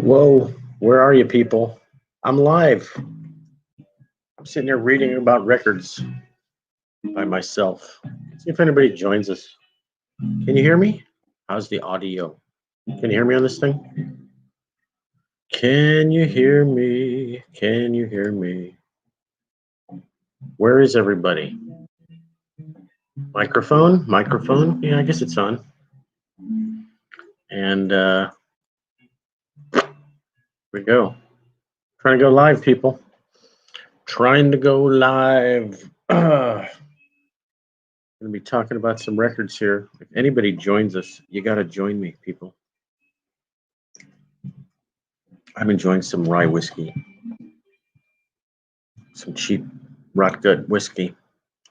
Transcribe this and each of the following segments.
Whoa, where are you people? I'm live. I'm sitting here reading about records by myself. See if anybody joins us. Can you hear me? How's the audio? Can you hear me on this thing? Can you hear me? Can you hear me? Where is everybody? Microphone? Microphone? Yeah, I guess it's on. And here we go. Trying to go live, people. Trying to go live. Going to be talking about some records here. If anybody joins us, you got to join me, people. I'm enjoying some rye whiskey, some cheap rot gut whiskey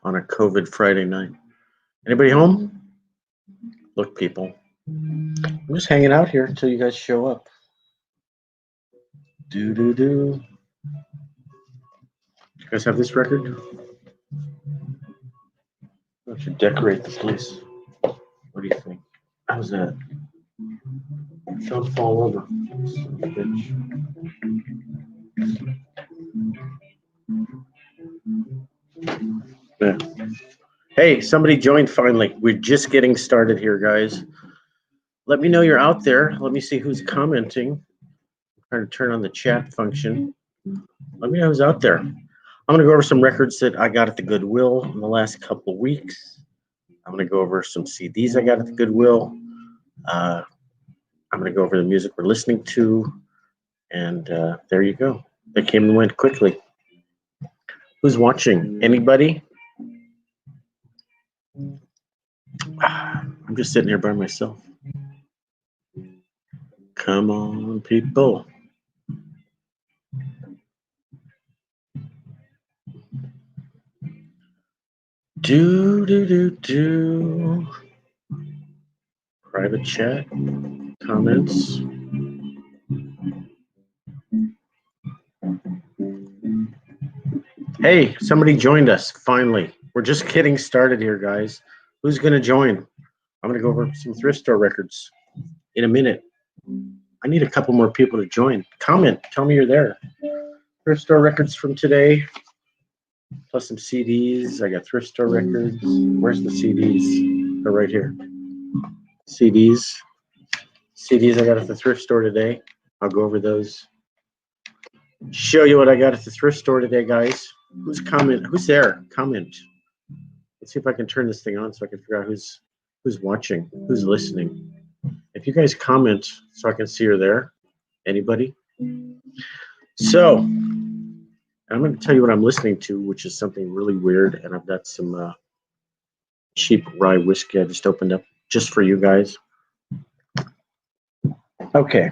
on a COVID Friday night. Anybody home? Look, people, I'm just hanging out here until you guys show up. Do. You guys have this record? I should decorate the place. What do you think? How's that? Don't fall over. Son of a bitch. Yeah. Hey, somebody joined finally. We're just getting started here, guys. Let me know you're out there. Let me see who's commenting. I'm trying to turn on the chat function. Let me know who's out there. I'm going to go over some records that I got at the Goodwill in the last couple weeks. I'm going to go over some CDs I got at the Goodwill. I'm going to go over the music we're listening to. And there you go. They came and went quickly. Who's watching? Anybody? I'm just sitting here by myself. Come on, people. Do. Private chat, comments. Hey, somebody joined us, finally. We're just getting started here, guys. Who's going to join? I'm going to go over some thrift store records in a minute. I need a couple more people to join. Comment, tell me you're there. Thrift store records from today, plus some CDs. I got thrift store records. Where's the CDs? They're right here. CDs I got at the thrift store today. I'll go over those. Show you what I got at the thrift store today, guys. Who's there? Comment. Let's see if I can turn this thing on so I can figure out who's watching, who's listening. If you guys comment so I can see you're there. Anybody? So, I'm going to tell you what I'm listening to, which is something really weird, and I've got some cheap rye whiskey I just opened up just for you guys. Okay,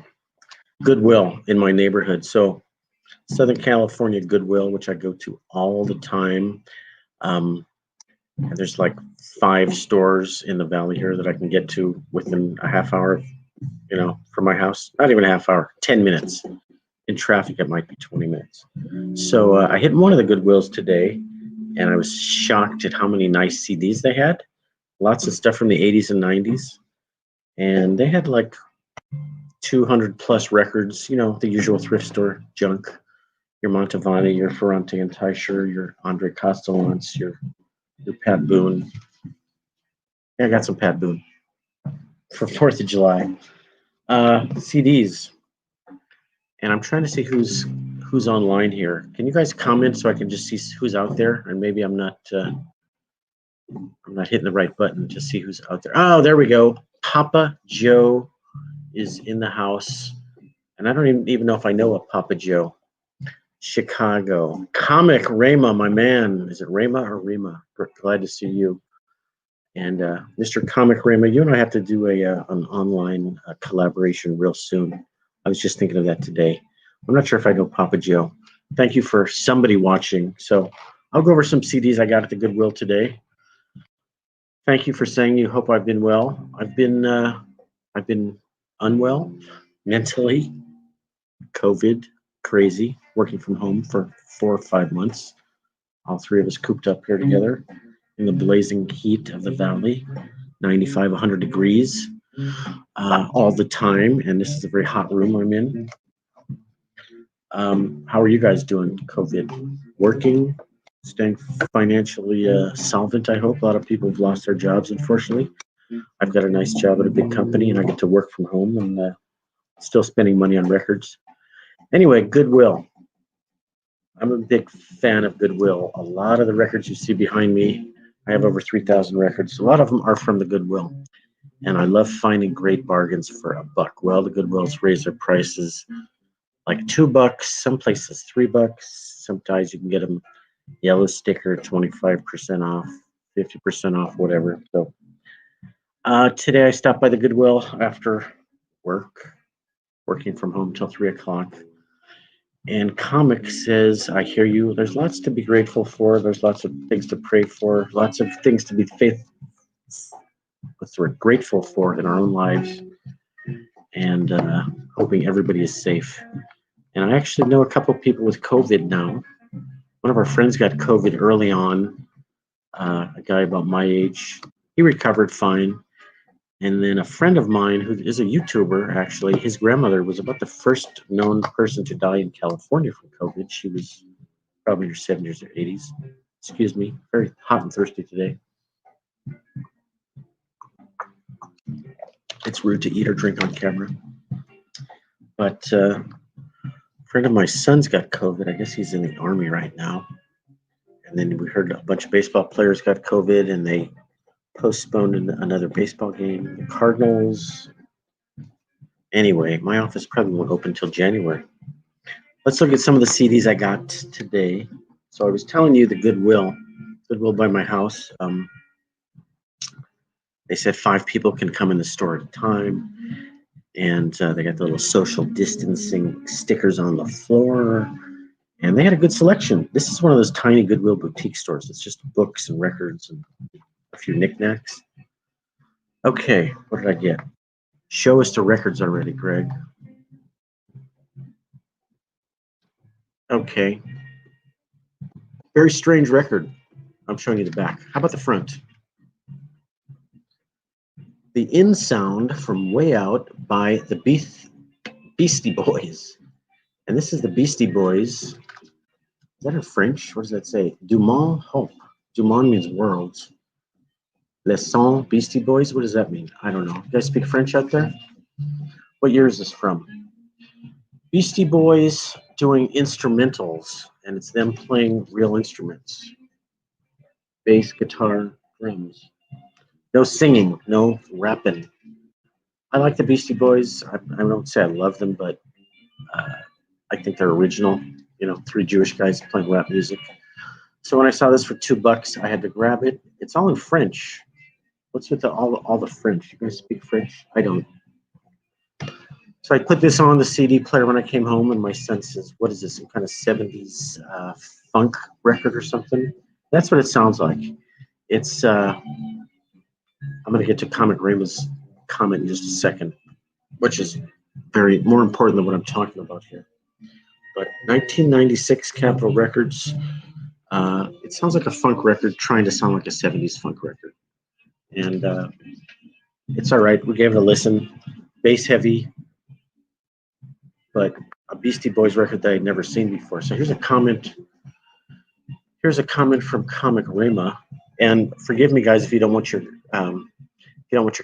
Goodwill in my neighborhood. So, Southern California Goodwill, which I go to all the time. And there's like 5 stores in the valley here that I can get to within a half hour, from my house. Not even a half hour, 10 minutes. In traffic, it might be 20 minutes. So I hit one of the Goodwills today, and I was shocked at how many nice CDs they had. Lots of stuff from the 80s and 90s. And they had like 200 plus records, the usual thrift store junk. Your Mantovani, your Ferrante and Teicher, your Andre Castellants, your Pat Boone. Yeah, I got some Pat Boone for 4th of July. CDs. And I'm trying to see who's online here. Can you guys comment so I can just see who's out there? And maybe I'm not hitting the right button to see who's out there. Oh, there we go. Papa Joe is in the house. And I don't even know if I know a Papa Joe. Chicago. Comic Rama, my man. Is it Rama or Rima? Glad to see you. And Mr. Comic Rama, you and I have to do an online collaboration real soon. I was just thinking of that today. I'm not sure if I know Papa Joe. Thank you for somebody watching. So I'll go over some CDs I got at the Goodwill today. Thank you for saying you hope I've been well. I've been unwell mentally. COVID, crazy, working from home for 4 or 5 months. All 3 of us cooped up here together in the blazing heat of the valley, 95, 100 degrees all the time. And this is a very hot room I'm in. How are you guys doing? COVID working, staying financially solvent. I hope a lot of people have lost their jobs. Unfortunately, I've got a nice job at a big company, and I get to work from home and still spending money on records. Anyway, Goodwill. I'm a big fan of Goodwill. A lot of the records you see behind me, I have over 3,000 records. A lot of them are from the Goodwill, and I love finding great bargains for $1. Well, the Goodwills raise their prices like $2, some places $3. Sometimes you can get them yellow sticker, 25% off, 50% off, whatever. So today I stopped by the Goodwill after work, working from home till 3 o'clock. And Comic says, I hear you. There's lots to be grateful for. There's lots of things to pray for. Lots of things to be grateful for in our own lives. And hoping everybody is safe. And I actually know a couple of people with COVID now. One of our friends got COVID early on. A guy about my age. He recovered fine. And then a friend of mine who is a YouTuber, actually, his grandmother was about the first known person to die in California from COVID. She was probably in her 70s or 80s. Excuse me, very hot and thirsty today. It's rude to eat or drink on camera. But a friend of my son's got COVID. I guess he's in the Army right now. And then we heard a bunch of baseball players got COVID, and they postponed another baseball game. The Cardinals. Anyway, my office probably won't open until January. Let's look at some of the CDs I got today. So I was telling you the Goodwill by my house. They said 5 people can come in the store at a time. And they got the little social distancing stickers on the floor. And they had a good selection. This is one of those tiny Goodwill boutique stores. It's just books and records and a few knickknacks. Okay, what did I get? Show us the records already, Greg. Okay. Very strange record. I'm showing you the back. How about the front? The In Sound from Way Out by the Beastie Boys. And this is the Beastie Boys. Is that in French? What does that say? Du Monde Hope. Du Monde means worlds. Les Sons Beastie Boys. What does that mean? I don't know. You guys speak French out there? What year is this from? Beastie Boys doing instrumentals, and it's them playing real instruments. Bass, guitar, drums. No singing, no rapping. I like the Beastie Boys. I don't say I love them, but I think they're original. You know, 3 Jewish guys playing rap music. So when I saw this for $2, I had to grab it. It's all in French. What's with all the French? You guys speak French? I don't. So I put this on the CD player when I came home, and my son says, "What is this? Some kind of '70s funk record or something?" That's what it sounds like. It's. I'm going to get to Comic Rama's comment in just a second, which is very more important than what I'm talking about here. But 1996 Capitol Records. It sounds like a funk record trying to sound like a '70s funk record, and it's all right. We gave it a listen. Bass heavy, but a Beastie Boys record that I'd never seen before. So here's a comment. Here's a comment from Comic Rama, and forgive me, guys, if you don't want your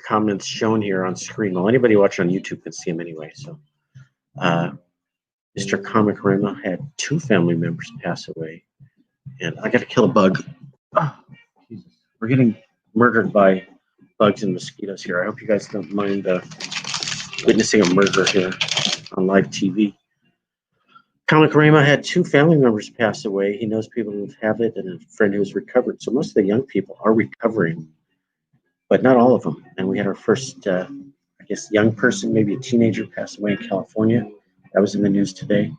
comments shown here on screen. Well, anybody watching on YouTube can see them anyway. So, Mr. Comic Rama had 2 family members pass away, and I got to kill a bug. Oh, Jesus. We're getting murdered by bugs and mosquitoes here. I hope you guys don't mind witnessing a murder here on live TV. Comic Rama had 2 family members pass away. He knows people who have it and a friend who's recovered. So most of the young people are recovering, but not all of them. And we had our first, I guess, young person, maybe a teenager, pass away in California. That was in the news today.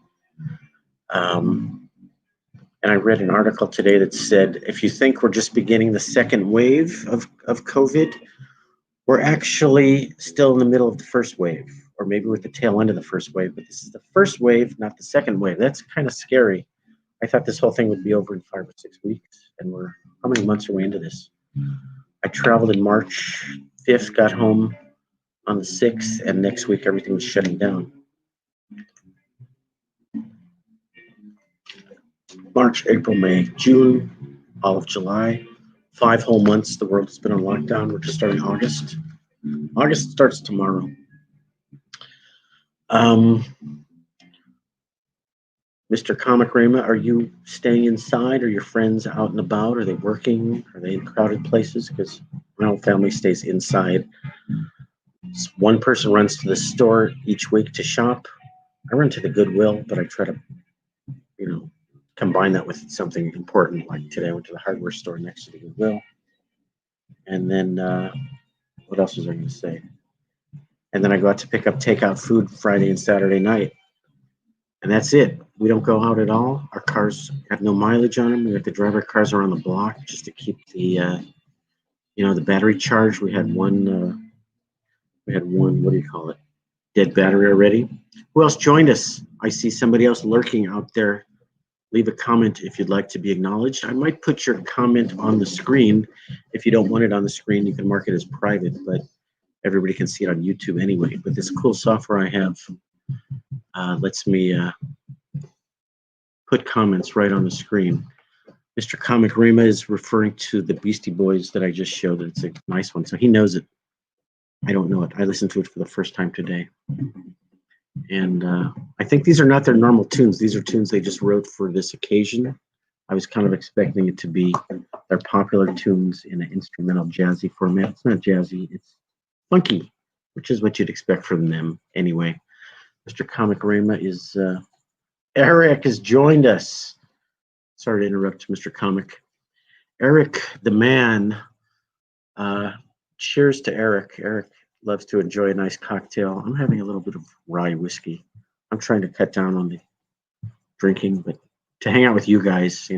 And I read an article today that said, if you think we're just beginning the second wave of COVID, we're actually still in the middle of the first wave, or maybe we're at the tail end of the first wave, but this is the first wave, not the second wave. That's kind of scary. I thought this whole thing would be over in 5 or 6 weeks, and we're how many months are we into this? I traveled in March 5th, got home on the 6th, and next week everything was shutting down. March, April, May, June, all of July. 5 whole months the world has been on lockdown. We're just starting August. August starts tomorrow. Mr. Comic Rama, are you staying inside? Are your friends out and about? Are they working? Are they in crowded places? Because my whole family stays inside. One person runs to the store each week to shop. I run to the Goodwill, but I try to, combine that with something important. Like today, I went to the hardware store next to the Goodwill. And then, what else was I going to say? And then I go out to pick up takeout food Friday and Saturday night. And that's it. We don't go out at all. Our cars have no mileage on them. We have to drive our cars around the block just to keep the, the battery charged. We had one, what do you call it? Dead battery already. Who else joined us? I see somebody else lurking out there. Leave a comment if you'd like to be acknowledged. I might put your comment on the screen. If you don't want it on the screen, you can mark it as private, but everybody can see it on YouTube anyway. But this cool software I have lets me put comments right on the screen. Mr. Comic Rima is referring to the Beastie Boys that I just showed. It's a nice one, so he knows it. I don't know it. I listened to it for the first time today. And I think these are not their normal tunes. These are tunes they just wrote for this occasion. I was kind of expecting it to be their popular tunes in an instrumental jazzy format. It's not jazzy, it's funky, which is what you'd expect from them anyway. Mr. Comic Rama is, Eric has joined us. Sorry to interrupt, Mr. Comic. Eric, the man, cheers to Eric. Eric loves to enjoy a nice cocktail. I'm having a little bit of rye whiskey. I'm trying to cut down on the drinking, but to hang out with you guys,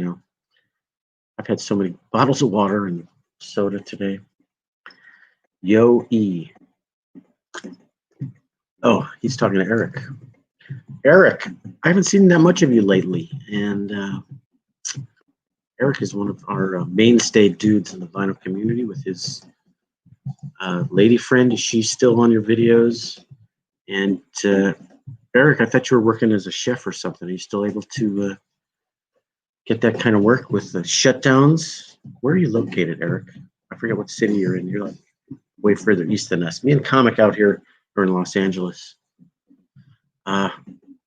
I've had so many bottles of water and soda today. Yo E. Oh, he's talking to Eric. Eric, I haven't seen that much of you lately, and Eric is one of our mainstay dudes in the vinyl community with his lady friend. Is she still on your videos? And Eric, I thought you were working as a chef or something. Are you still able to get that kind of work with the shutdowns? Where are you located, Eric? I forget what city you're in. You're like way further east than us. Me and Comic out here are in Los Angeles.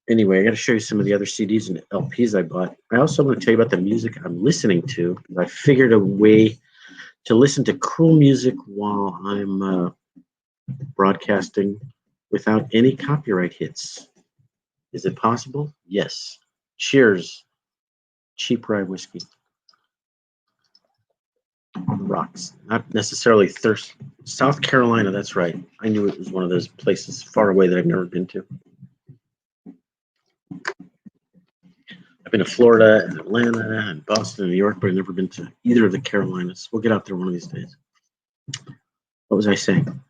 Anyway, I got to show you some of the other CDs and LPs I bought. I also want to tell you about the music I'm listening to. I figured a way to listen to cool music while I'm broadcasting without any copyright hits. Is it possible? Yes. Cheers. Cheap rye whiskey. On the rocks. Not necessarily thirst. South Carolina, that's right. I knew it was one of those places far away that I've never been to. I've been to Florida and Atlanta and Boston and New York, but I've never been to either of the Carolinas. We'll get out there one of these days. What was I saying?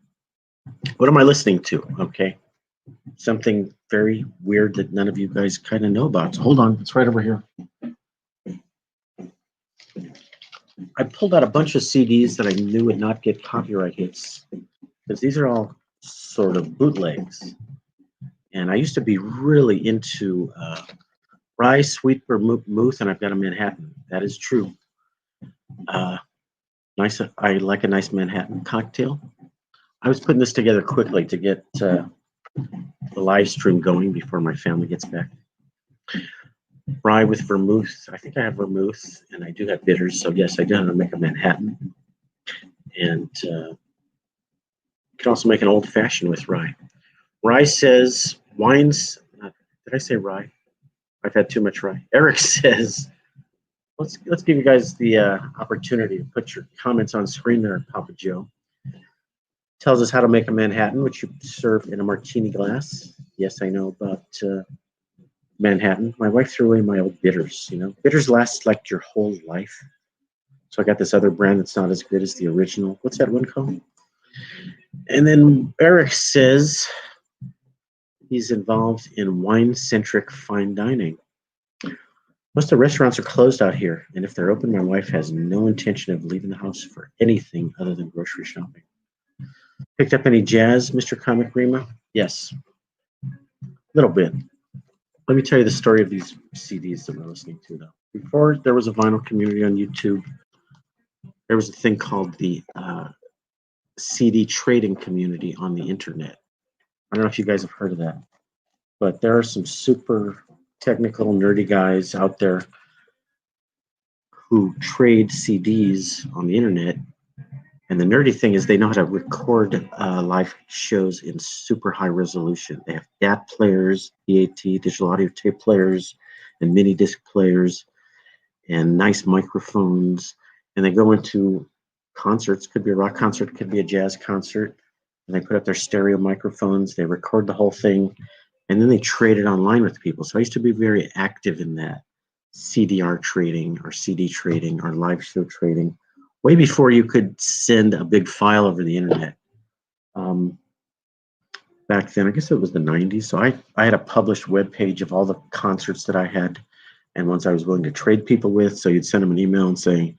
What am I listening to? Okay. Something very weird that none of you guys kind of know about. So hold on. It's right over here. I pulled out a bunch of CDs that I knew would not get copyright hits because these are all sort of bootlegs. And I used to be really into rye, sweet vermouth, and I've got a Manhattan. That is true. Nice. I like a nice Manhattan cocktail. I was putting this together quickly to get the live stream going before my family gets back. Rye with vermouth. I think I have vermouth, and I do have bitters. So yes, I do have to make a Manhattan. And you can also make an old fashioned with rye. Rye says wines. Did I say rye? I've had too much rye. Eric says, let's give you guys the opportunity to put your comments on screen there, Papa Joe. Tells us how to make a Manhattan, which you serve in a martini glass. Yes, I know about Manhattan. My wife threw away my old bitters. Bitters last like your whole life. So I got this other brand that's not as good as the original. What's that one called? And then Eric says he's involved in wine-centric fine dining. Most of the restaurants are closed out here, and if they're open, my wife has no intention of leaving the house for anything other than grocery shopping. Picked up any jazz, Mr. Comic Rima? Yes, a little bit. Let me tell you the story of these CDs that we're listening to, though. Before there was a vinyl community on YouTube, there was a thing called the CD trading community on the internet. I don't know if you guys have heard of that, but there are some super technical, nerdy guys out there who trade CDs on the internet. And the nerdy thing is they know how to record live shows in super high resolution. They have DAT players, DAT, digital audio tape players, and mini disc players, and nice microphones. And they go into concerts, could be a rock concert, could be a jazz concert, and they put up their stereo microphones, they record the whole thing, and then they trade it online with people. So I used to be very active in that CDR trading or CD trading or live show trading, way before you could send a big file over the internet. Back then, I guess it was the 90s. So I had a published web page of all the concerts that I had and ones I was willing to trade people with. So you'd send them an email and say,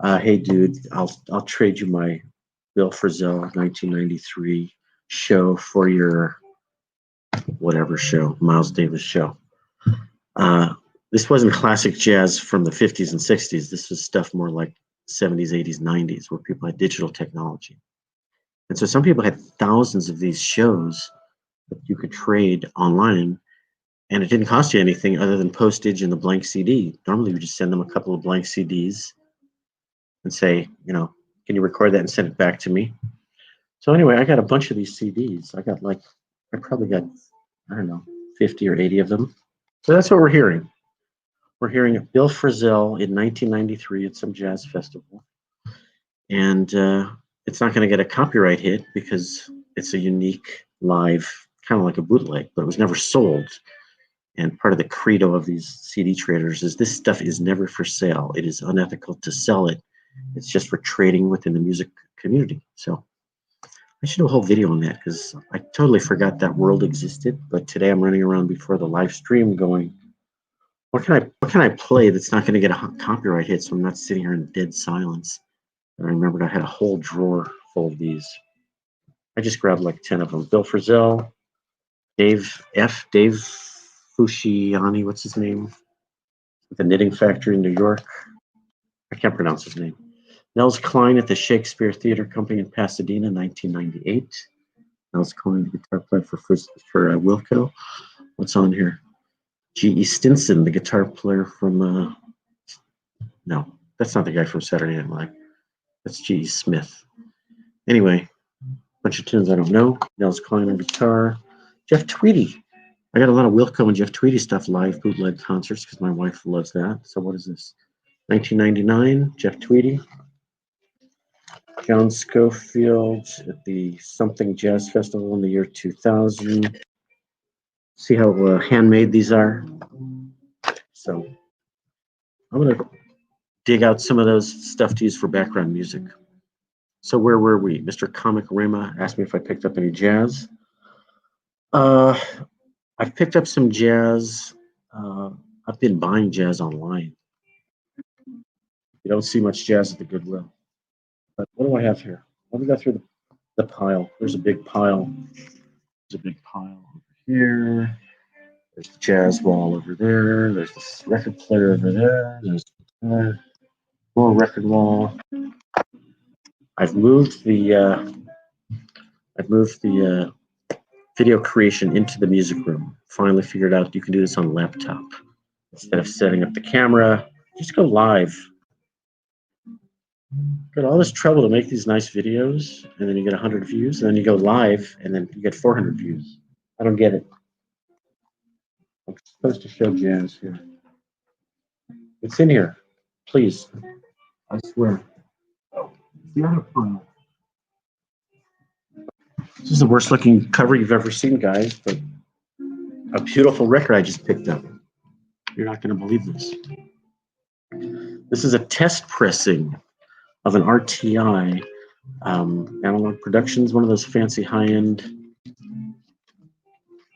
hey, dude, I'll trade you my Bill Frisell 1993 show for your whatever show, Miles Davis show. This wasn't classic jazz from the 50s and 60s. This was stuff more like 70s, 80s, 90s, where people had digital technology. And so some people had thousands of these shows that you could trade online, and it didn't cost you anything other than postage and the blank CD. Normally, we just send them a couple of blank CDs and say, can you record that and send it back to me? So anyway, I got a bunch of these CDs. I probably got, I don't know, 50 or 80 of them. So that's what we're hearing. We're hearing Bill Frisell in 1993 at some jazz festival. And it's not going to get a copyright hit because it's a unique live, kind of like a bootleg, but it was never sold. And part of the credo of these CD traders is this stuff is never for sale. It is unethical to sell it. It's just for trading within the music community. So I should do a whole video on that because I totally forgot that world existed. But today I'm running around before the live stream going, what can I play that's not going to get a copyright hit so I'm not sitting here in dead silence? And I remembered I had a whole drawer full of these. I just grabbed like 10 of them. Bill Frisell, Dave Fusciani, what's his name? The Knitting Factory in New York. I can't pronounce his name. Nels Cline at the Shakespeare Theater Company in Pasadena, 1998. Nels Cline, the guitar player for Wilco. What's on here? G.E. Stinson, the guitar player from, no, that's not the guy from Saturday Night Live. That's G.E. Smith. Anyway, bunch of tunes I don't know. Nels Cline on guitar. Jeff Tweedy. I got a lot of Wilco and Jeff Tweedy stuff live bootleg concerts because my wife loves that. So what is this? 1999, Jeff Tweedy. John Schofield at the Something Jazz Festival in the year 2000. See how handmade these are? So I'm going to dig out some of those stuff to use for background music. So where were we? Mr. Comic Rema asked me if I picked up any jazz. I've picked up some jazz. I've been buying jazz online. You don't see much jazz at the Goodwill. But what do I have here? Let me go through the pile. There's a big pile. There's a big pile over here. There's the jazz wall over there. There's this record player over there. There's more record wall. I've moved the video creation into the music room. Finally figured out you can do this on laptop. Instead of setting up the camera, just go live. Got all this trouble to make these nice videos, and then you get 100 views, and then you go live, and then you get 400 views. I don't get it. I'm supposed to show jazz here. It's in here. Please. I swear. The other pile. This is the worst looking cover you've ever seen, guys, but a beautiful record I just picked up. You're not going to believe this. This is a test pressing of an RTI Analog Productions, one of those fancy high-end.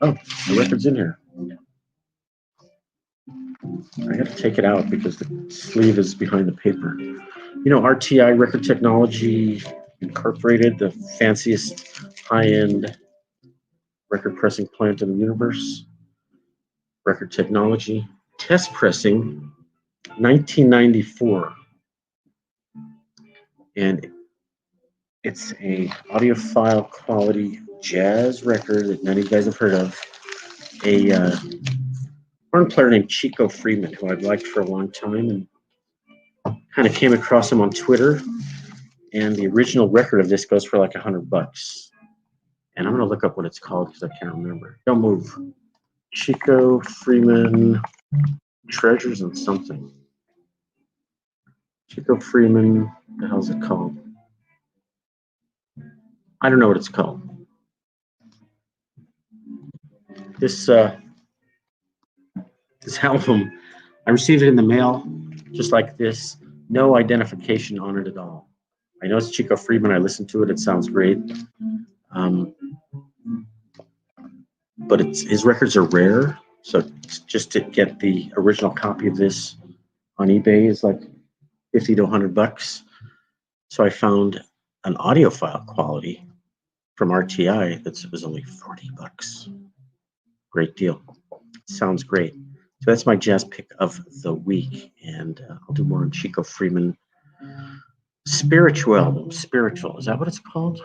Oh, the record's in here. I have to take it out because the sleeve is behind the paper. You know, RTI Record Technology Incorporated, the fanciest high-end record pressing plant in the universe. Record Technology. Test pressing 1994, and it's a audiophile quality jazz record that none of you guys have heard of. A horn player named Chico Freeman, who I've liked for a long time, and kind of came across him on Twitter. And the original record of this goes for like $100. And I'm gonna look up what it's called because I can't remember. Don't move. Chico Freeman Treasures and something. Chico Freeman, what the hell's it called? I don't know what it's called. This album, I received it in the mail, just like this. No identification on it at all. I know it's Chico Freeman. I listened to it. It sounds great. But his records are rare. So just to get the original copy of this on eBay is like $50 to $100. So I found an audiophile quality from RTI that was only $40. Great deal. Sounds great. So that's my jazz pick of the week, and I'll do more on Chico Freeman. Spiritual album. Spiritual. Is that what it's called?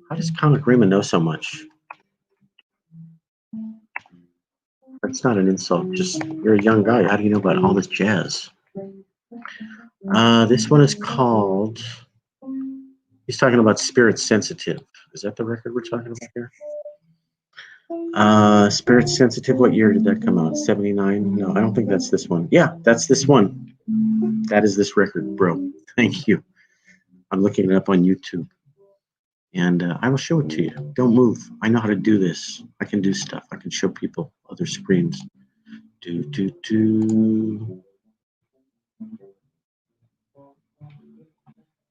How does Comic Freeman know so much? That's not an insult. Just you're a young guy. How do you know about all this jazz? This one is called. He's talking about Spirit Sensitive. Is that the record we're talking about here? Spirit Sensitive. What year did that come out? 79? No, I don't think that's this one. Yeah, that's this one. That is this record, bro. Thank you. I'm looking it up on YouTube. And I will show it to you. Don't move. I know how to do this. I can do stuff. I can show people other screens.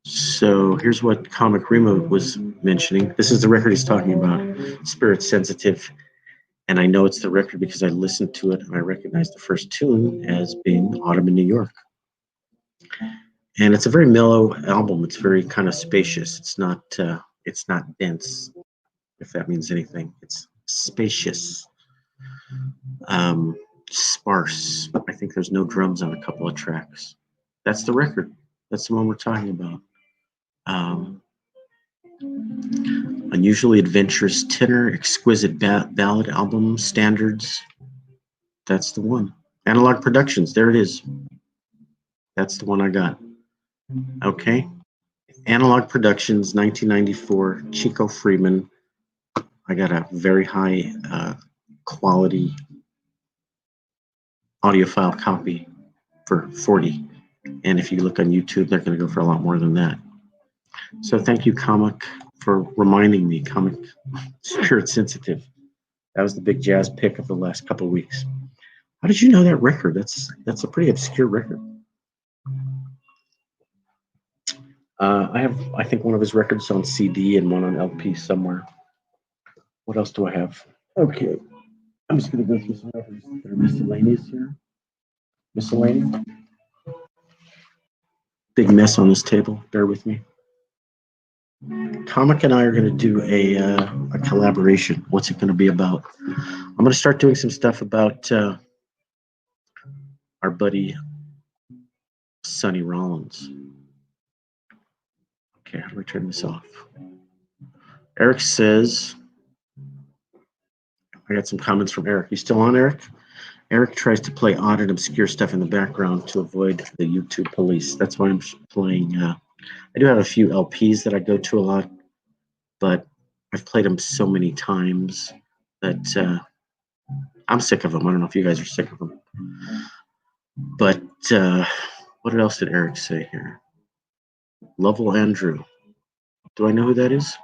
So here's what Comic Remo was mentioning. This is the record he's talking about, Spirit Sensitive. And I know it's the record because I listened to it and I recognize the first tune as being Autumn in New York. And it's a very mellow album. It's very kind of spacious. It's not dense, if that means anything. It's spacious. Sparse. I think there's no drums on a couple of tracks. That's the record. That's the one we're talking about. Unusually adventurous tenor, exquisite ballad album standards. That's the one. Analog Productions. There it is. That's the one I got. Okay. Analog Productions, 1994. Chico Freeman. I got a very high quality audiophile copy for $40. And if you look on YouTube, they're going to go for a lot more than that. So thank you, Comic, for reminding me, Comic Spirit Sensitive. That was the big jazz pick of the last couple of weeks. How did you know that record? That's a pretty obscure record. I think one of his records on CD and one on LP somewhere. What else do I have? Okay. I'm just going to go through some records that are miscellaneous here. Miscellaneous. Big mess on this table. Bear with me. Comic and I are going to do a collaboration. What's it going to be about? I'm going to start doing some stuff about our buddy Sonny Rollins. Okay, how do I turn this off? Eric says, I got some comments from Eric. You still on, Eric? Eric tries to play odd and obscure stuff in the background to avoid the YouTube police. That's why I'm playing. I do have a few LPs that I go to a lot, but I've played them so many times that I'm sick of them. I don't know if you guys are sick of them. But what else did Eric say here? Lovell Andrew. Do I know who that is?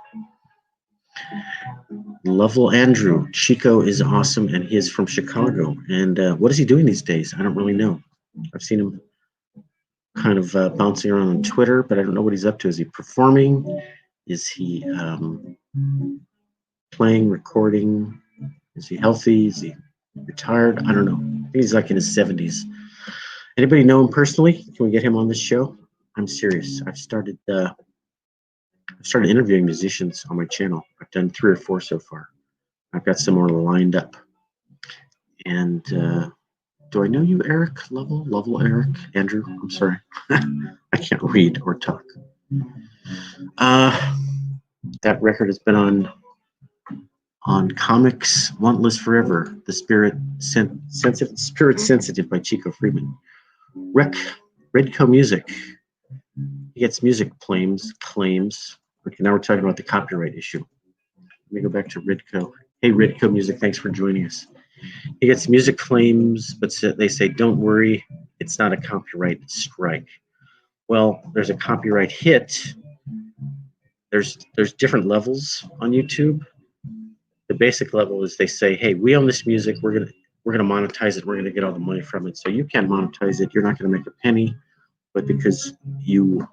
Lovell Andrew. Chico is awesome, and he is from Chicago. And what is he doing these days? I don't really know. I've seen him kind of bouncing around on Twitter, but I don't know what he's up to. Is he performing? Is he playing, recording? Is he healthy? Is he retired? I don't know. I think he's like in his 70s. Anybody know him personally? Can we get him on this show? I'm serious. I've started interviewing musicians on my channel. I've done 3 or 4 so far. I've got some more lined up. And Do I know you, Eric? Lovell, Eric, Andrew. I'm sorry, I can't read or talk. That record has been on Comics Want List Forever. The Spirit Sensitive by Chico Freeman. Redco Music. He gets music claims. Okay, now we're talking about the copyright issue. Let me go back to Redco. Hey, Redco Music, thanks for joining us. He gets music claims, but they say, don't worry, it's not a copyright strike. Well, there's a copyright hit. There's different levels on YouTube. The basic level is they say, hey, we own this music. We're gonna monetize it. We're gonna get all the money from it. So you can't monetize it. You're not gonna make a penny. But because you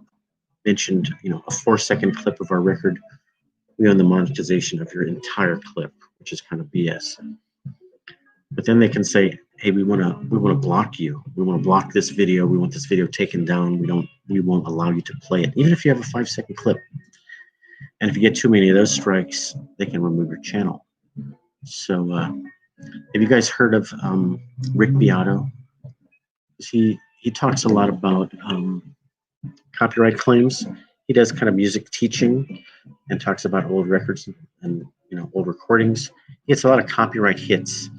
mentioned, a 4-second clip of our record, we own the monetization of your entire clip, which is kind of BS. But then they can say, hey, we want to block you. We want to block this video. We want this video taken down. We won't allow you to play it, even if you have a 5-second clip. And if you get too many of those strikes, they can remove your channel. So have you guys heard of Rick Beato? He talks a lot about copyright claims. He does kind of music teaching and talks about old records and old recordings. He gets a lot of copyright hits.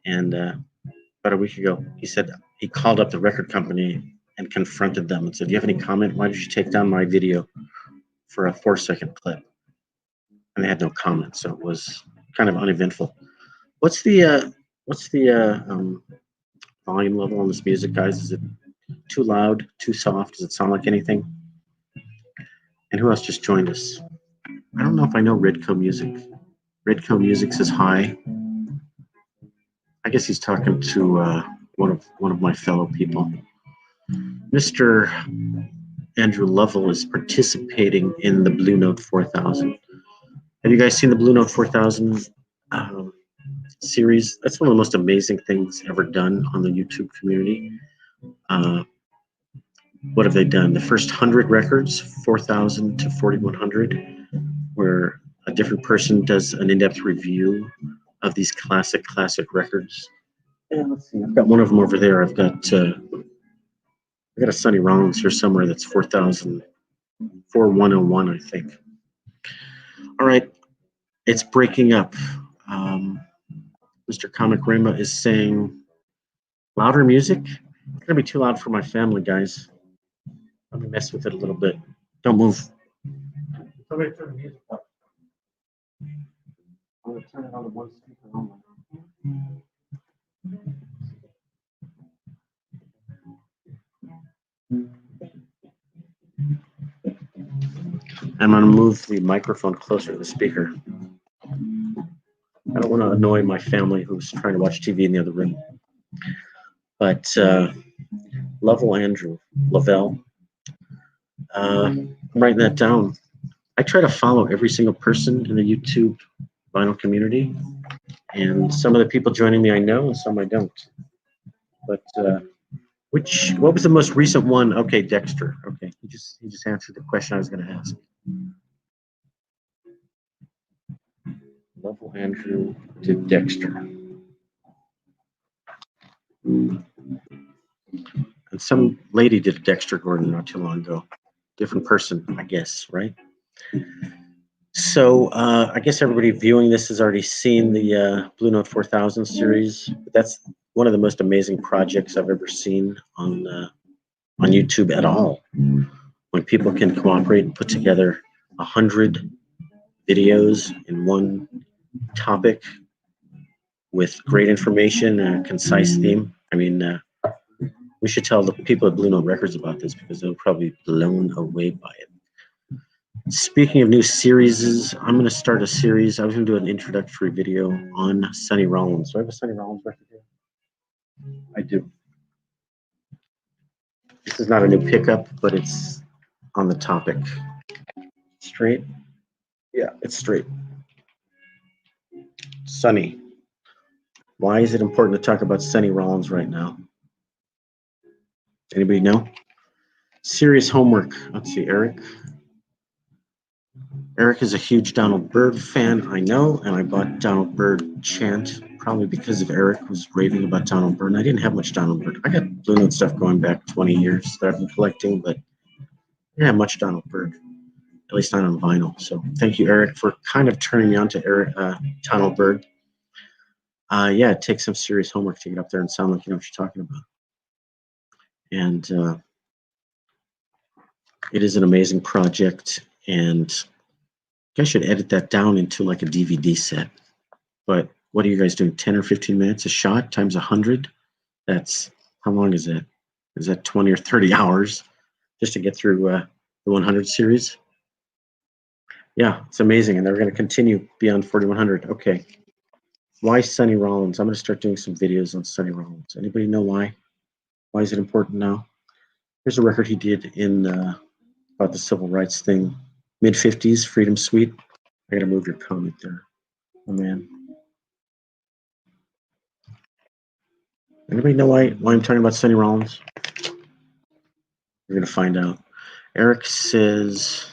And about a week ago, he said he called up the record company and confronted them and said, do you have any comment? Why did you take down my video for a 4-second clip? And they had no comment, so it was kind of uneventful. What's the volume level on this music, guys? Is it too loud, too soft? Does it sound like anything? And who else just joined us? I don't know if I know Redco Music. Redco Music says hi. I guess he's talking to one of my fellow people. Mr. Andrew Lovell is participating in the Blue Note 4000. Have you guys seen the Blue Note 4000 series? That's one of the most amazing things ever done on the YouTube community. What have they done? The first 100 records, 4,000 to 4,100, where a different person does an in-depth review of these classic records. And let's see, I've got one of them over there. I've got a Sonny Rollins here somewhere that's 4,000, 4,101, I think. All right, it's breaking up. Mr. Comic Rama is saying, louder music? It's gonna be too loud for my family, guys. Let me mess with it a little bit. Don't move. Somebody turn the music up. I'm gonna turn it on to one speaker only. I'm going to move the microphone closer to the speaker. I don't want to annoy my family who's trying to watch TV in the other room. But Lavelle, I'm writing that down. I try to follow every single person in the YouTube vinyl community. And some of the people joining me I know, and some I don't. But what was the most recent one? Okay, Dexter. Okay, he just answered the question I was going to ask. Lovell Andrew did Dexter. And some lady did a Dexter Gordon not too long ago. Different person, I guess, right? So I guess everybody viewing this has already seen the Blue Note 4000 series. That's one of the most amazing projects I've ever seen on YouTube at all. When people can cooperate and put together 100 videos in one topic with great information and a concise theme. I mean, we should tell the people at Blue Note Records about this because they'll probably be blown away by it. Speaking of new series, I'm going to start a series. I was going to do an introductory video on Sonny Rollins. Do I have a Sonny Rollins record here? I do. This is not a new pickup, but it's on the topic. Straight? Yeah, it's straight. Sonny. Why is it important to talk about Sonny Rollins right now? Anybody know? Serious homework. Let's see, Eric. Eric is a huge Donald Byrd fan, I know, and I bought Donald Byrd Chant probably because of Eric was raving about Donald Byrd. I didn't have much Donald Byrd. I got Blue Note stuff going back 20 years that I've been collecting, but I didn't have much Donald Byrd, at least not on vinyl. So thank you, Eric, for kind of turning me on to Donald Byrd. Yeah, it takes some serious homework to get up there and sound like you know what you're talking about. And it is an amazing project, and I should edit that down into like a DVD set. But what are you guys doing? 10 or 15 minutes a shot times 100? That's, how long is that? Is that 20 or 30 hours just to get through the 100 series? Yeah, it's amazing. And they're going to continue beyond 4100. Okay. Why Sonny Rollins? I'm going to start doing some videos on Sonny Rollins. Anybody know why? Why is it important now? Here's a record he did in about the civil rights thing, mid-50s, Freedom Suite. I got to move your comment there. Oh, man. Anybody know why I'm talking about Sonny Rollins? We're going to find out. Eric says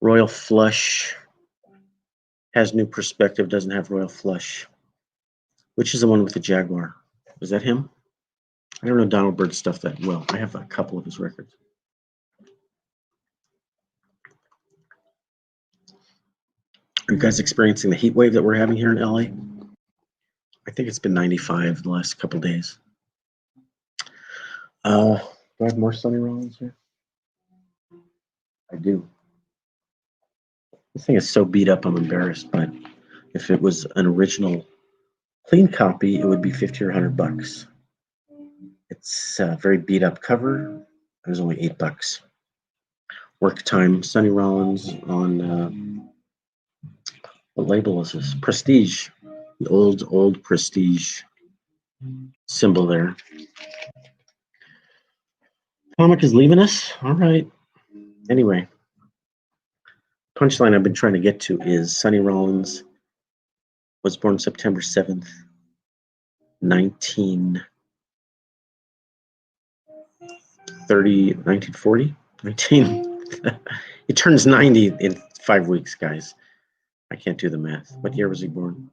Royal Flush has new perspective, doesn't have Royal Flush. Which is the one with the Jaguar? Is that him? I don't know Donald Byrd stuff that well. I have a couple of his records. Are you guys experiencing the heat wave that we're having here in LA? I think it's been 95 the last couple days. Do I have more Sonny Rollins here? I do. This thing is so beat up, I'm embarrassed, but if it was an original clean copy, it would be 50 or 100 bucks. It's a very beat up cover. It was only $8. Work Time, Sonny Rollins on what label is this? Prestige. The old Prestige symbol there. Comic is leaving us. All right. Anyway, punchline I've been trying to get to is Sonny Rollins was born September 7th, 1940. He turns 90 in 5 weeks, guys. I can't do the math. What year was he born?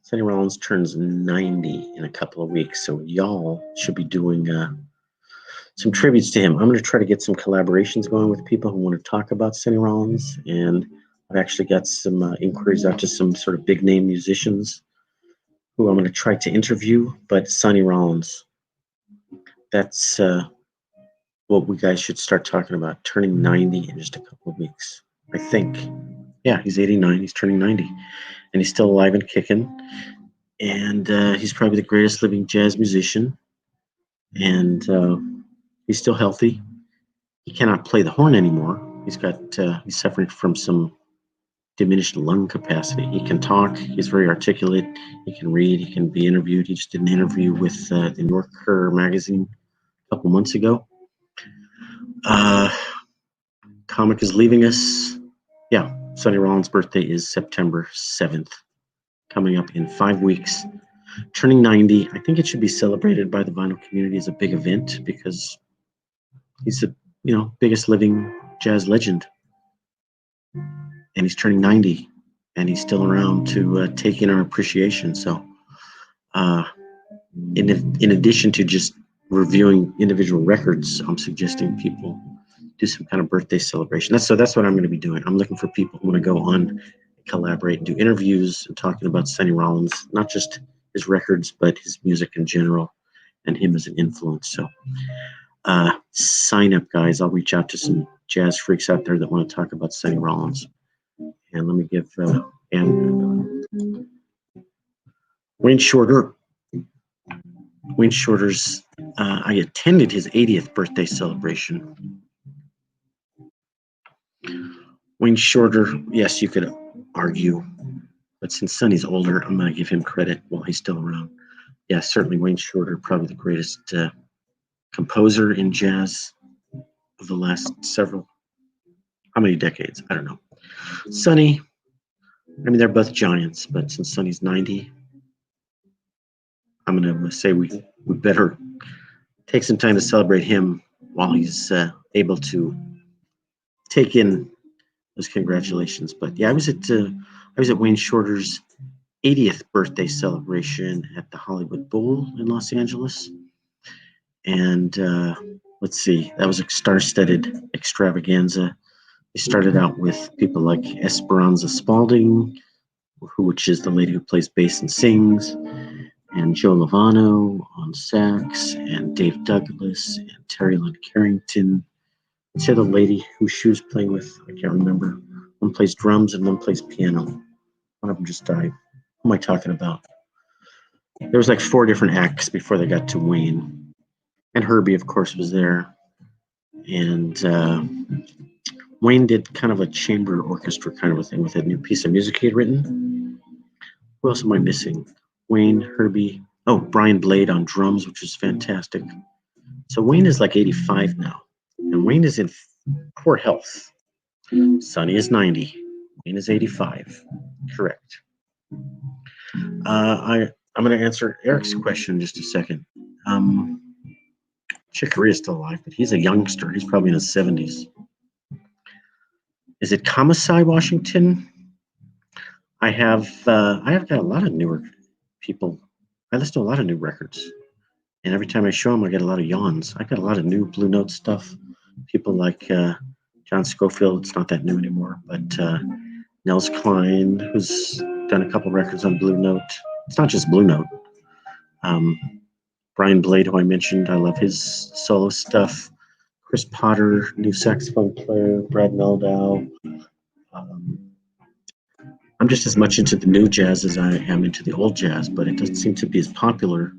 Sonny Rollins turns 90 in a couple of weeks, so y'all should be doing some tributes to him. I'm going to try to get some collaborations going with people who want to talk about Sonny Rollins, and I've actually got some inquiries out to some sort of big name musicians who I'm going to try to interview. But Sonny Rollins, that's what we guys should start talking about, turning 90 in just a couple of weeks, I think. Yeah, he's 89, he's turning 90, and he's still alive and kicking, and he's probably the greatest living jazz musician, and he's still healthy. He cannot play the horn anymore. He's suffering from some diminished lung capacity. He can talk, he's very articulate, he can read, he can be interviewed. He just did an interview with the New Yorker magazine a couple months ago. Comic is leaving us. Yeah, Sonny Rollins' birthday is September 7th, coming up in 5 weeks. Turning 90, I think it should be celebrated by the vinyl community as a big event because he's the biggest living jazz legend, and he's turning 90, and he's still around to take in our appreciation. So, in addition to just reviewing individual records, I'm suggesting people do some kind of birthday celebration. That's what I'm going to be doing. I'm looking for people who want to go on, collaborate, and do interviews and talking about Sonny Rollins, not just his records, but his music in general, and him as an influence. So sign up, guys. I'll reach out to some jazz freaks out there that want to talk about Sonny Rollins. And let me give Wayne Shorter. Wayne Shorter's, I attended his 80th birthday celebration. Wayne Shorter, yes, you could argue, but since Sonny's older, I'm going to give him credit while he's still around. Yeah, certainly Wayne Shorter, probably the greatest composer in jazz of the last several, how many decades? I don't know. Sonny, I mean, they're both giants, but since Sonny's 90, I'm going to say we better take some time to celebrate him while he's able to take in those congratulations. But yeah, I was at Wayne Shorter's 80th birthday celebration at the Hollywood Bowl in Los Angeles. And let's see, that was a star-studded extravaganza. They started out with people like Esperanza Spalding, which is the lady who plays bass and sings, and Joe Lovano on sax, and Dave Douglas, and Terry Lynn Carrington. What's the other lady whose she was playing with? I can't remember. One plays drums and one plays piano. One of them just died. Who am I talking about? There was like 4 different acts before they got to Wayne. And Herbie, of course, was there. And Wayne did kind of a chamber orchestra kind of a thing with a new piece of music he had written. Who else am I missing? Wayne, Herbie. Oh, Brian Blade on drums, which is fantastic. So Wayne is like 85 now. And Wayne is in poor health. Sonny is 90. Wayne is 85. Correct. I'm going to answer Eric's question in just a second. Chick Corea is still alive, but he's a youngster. He's probably in his 70s. Is it Kamasai, Washington? I have got a lot of newer people. I listen to a lot of new records, and every time I show them, I get a lot of yawns. I got a lot of new Blue Note stuff. People like John Scofield. It's not that new anymore, but Nels Klein, who's done a couple records on Blue Note. It's not just Blue Note. Brian Blade, who I mentioned, I love his solo stuff. Chris Potter, new saxophone player. Brad Meldau. I'm just as much into the new jazz as I am into the old jazz, but it doesn't seem to be as popular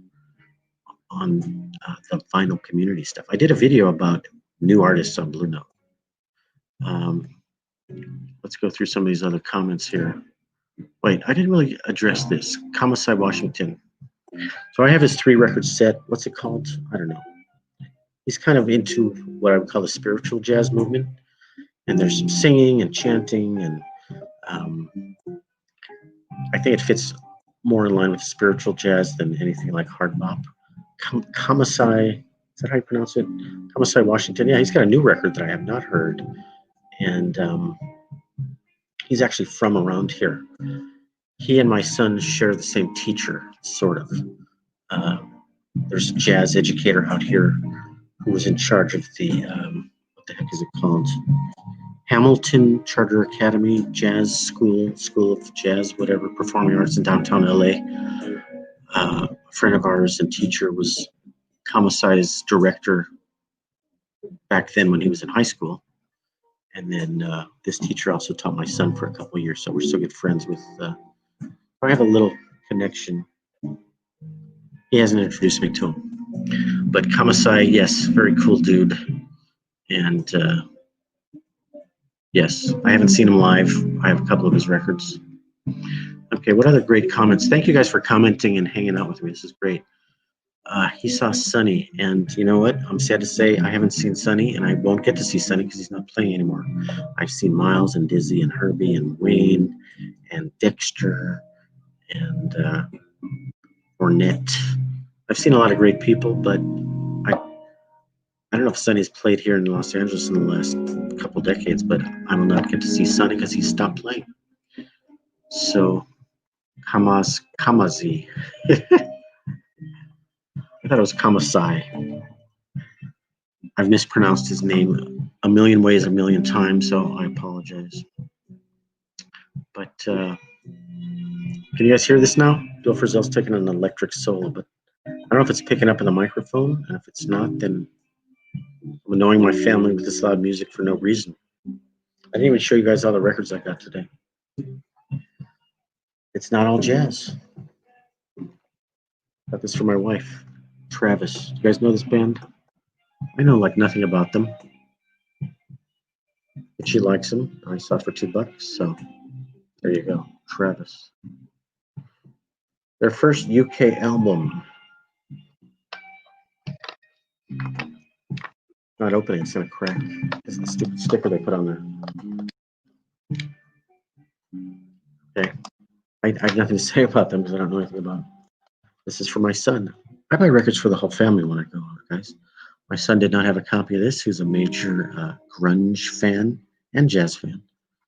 on the vinyl community stuff. I did a video about new artists on Blue Note. Let's go through some of these other comments here. Wait, I didn't really address this. Kamasai, Washington. So I have his 3-record set. What's it called? I don't know. He's kind of into what I would call the spiritual jazz movement. And there's some singing and chanting, and I think it fits more in line with spiritual jazz than anything like hard bop. Kamasai, is that how you pronounce it? Kamasai, Washington. Yeah, he's got a new record that I have not heard. And he's actually from around here. He and my son share the same teacher, sort of. There's a jazz educator out here who was in charge of the, what the heck is it called? Hamilton Charter Academy Jazz School of Jazz, whatever, performing arts in downtown LA. A friend of ours and teacher was Kamasai's director back then when he was in high school. And then this teacher also taught my son for a couple of years, so we're still good friends with. I have a little connection. He hasn't introduced me to him, but Kamasai, yes, very cool dude, and yes, I haven't seen him live. I have a couple of his records. Okay, what other great comments? Thank you guys for commenting and hanging out with me. This is great. He saw Sonny, and you know what? I'm sad to say I haven't seen Sonny, and I won't get to see Sonny because he's not playing anymore. I've seen Miles and Dizzy and Herbie and Wayne and Dexter and Ornette. I've seen a lot of great people, but I don't know if Sonny's played here in Los Angeles in the last couple decades, but I will not get to see Sonny because he stopped playing. So, Kamazi. I thought it was Kamasai. I've mispronounced his name a million ways, a million times, so I apologize. But can you guys hear this now? Bill Frisell's taking an electric solo, but I don't know if it's picking up in the microphone, and if it's not, then I'm annoying my family with this loud music for no reason. I didn't even show you guys all the records I got today. It's not all jazz. Got this for my wife, Travis. You guys know this band? I know like nothing about them, but she likes them. I saw it for $2, so there you go, Travis. Their first UK album. Not opening, it's gonna crack. It's the stupid sticker they put on there. Okay, I have nothing to say about them because I don't know anything about them. This is for my son. I buy records for the whole family when I go out, guys. My son did not have a copy of this. He's a major grunge fan and jazz fan.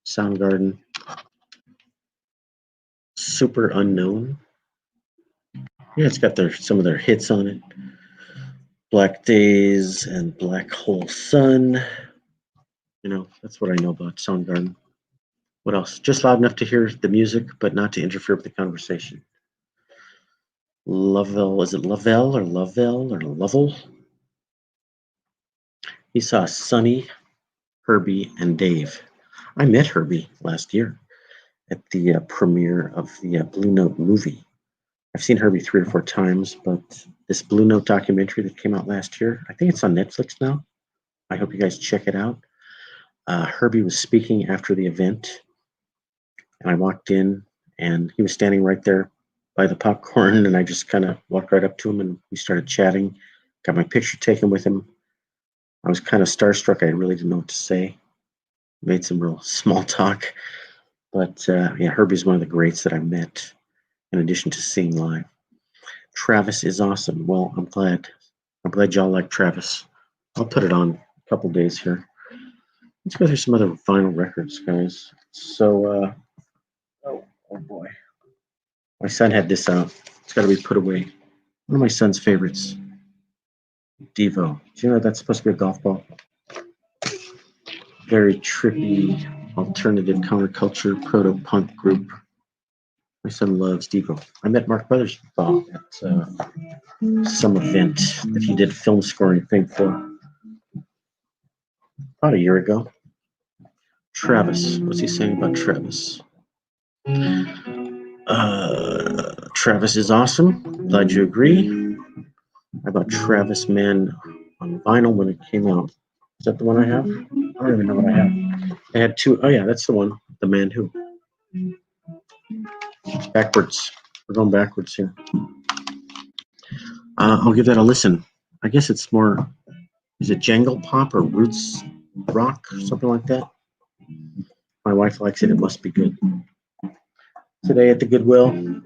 Soundgarden. Super Unknown. Yeah, it's got some of their hits on it. Black Days and Black Hole Sun. That's what I know about Soundgarden. What else? Just loud enough to hear the music, but not to interfere with the conversation. Lovell, is it Lovell or Lovell or Lovell? He saw Sonny, Herbie, and Dave. I met Herbie last year at the premiere of the Blue Note movie. I've seen Herbie 3 or 4 times, but this Blue Note documentary that came out last year, I think it's on Netflix now. I hope you guys check it out. Herbie was speaking after the event, and I walked in, and he was standing right there by the popcorn, and I just kind of walked right up to him, and we started chatting, got my picture taken with him. I was kind of starstruck. I really didn't know what to say. Made some real small talk. But yeah, Herbie's one of the greats that I met, in addition to seeing live. Travis is awesome. Well, I'm glad. I'm glad y'all like Travis. I'll put it on a couple days here. Let's go through some other vinyl records, guys. So, oh boy. My son had this out. It's got to be put away. One of my son's favorites. Devo. Do you know that's supposed to be a golf ball? Very trippy, alternative counterculture, proto-punk group. My son loves Devo. I met Mark Mothersbaugh at some event that he did a film scoring thing for about a year ago. Travis. What's he saying about Travis? Travis is awesome. Glad you agree. How about Travis Man on vinyl when it came out? Is that the one I have? I don't even know what I have. I had 2. Oh, yeah, that's the one. The Man Who. Backwards. We're going backwards here. I'll give that a listen. I guess it's more, is it jangle pop or roots rock or something like that? My wife likes it. It must be good. Today at the Goodwill, you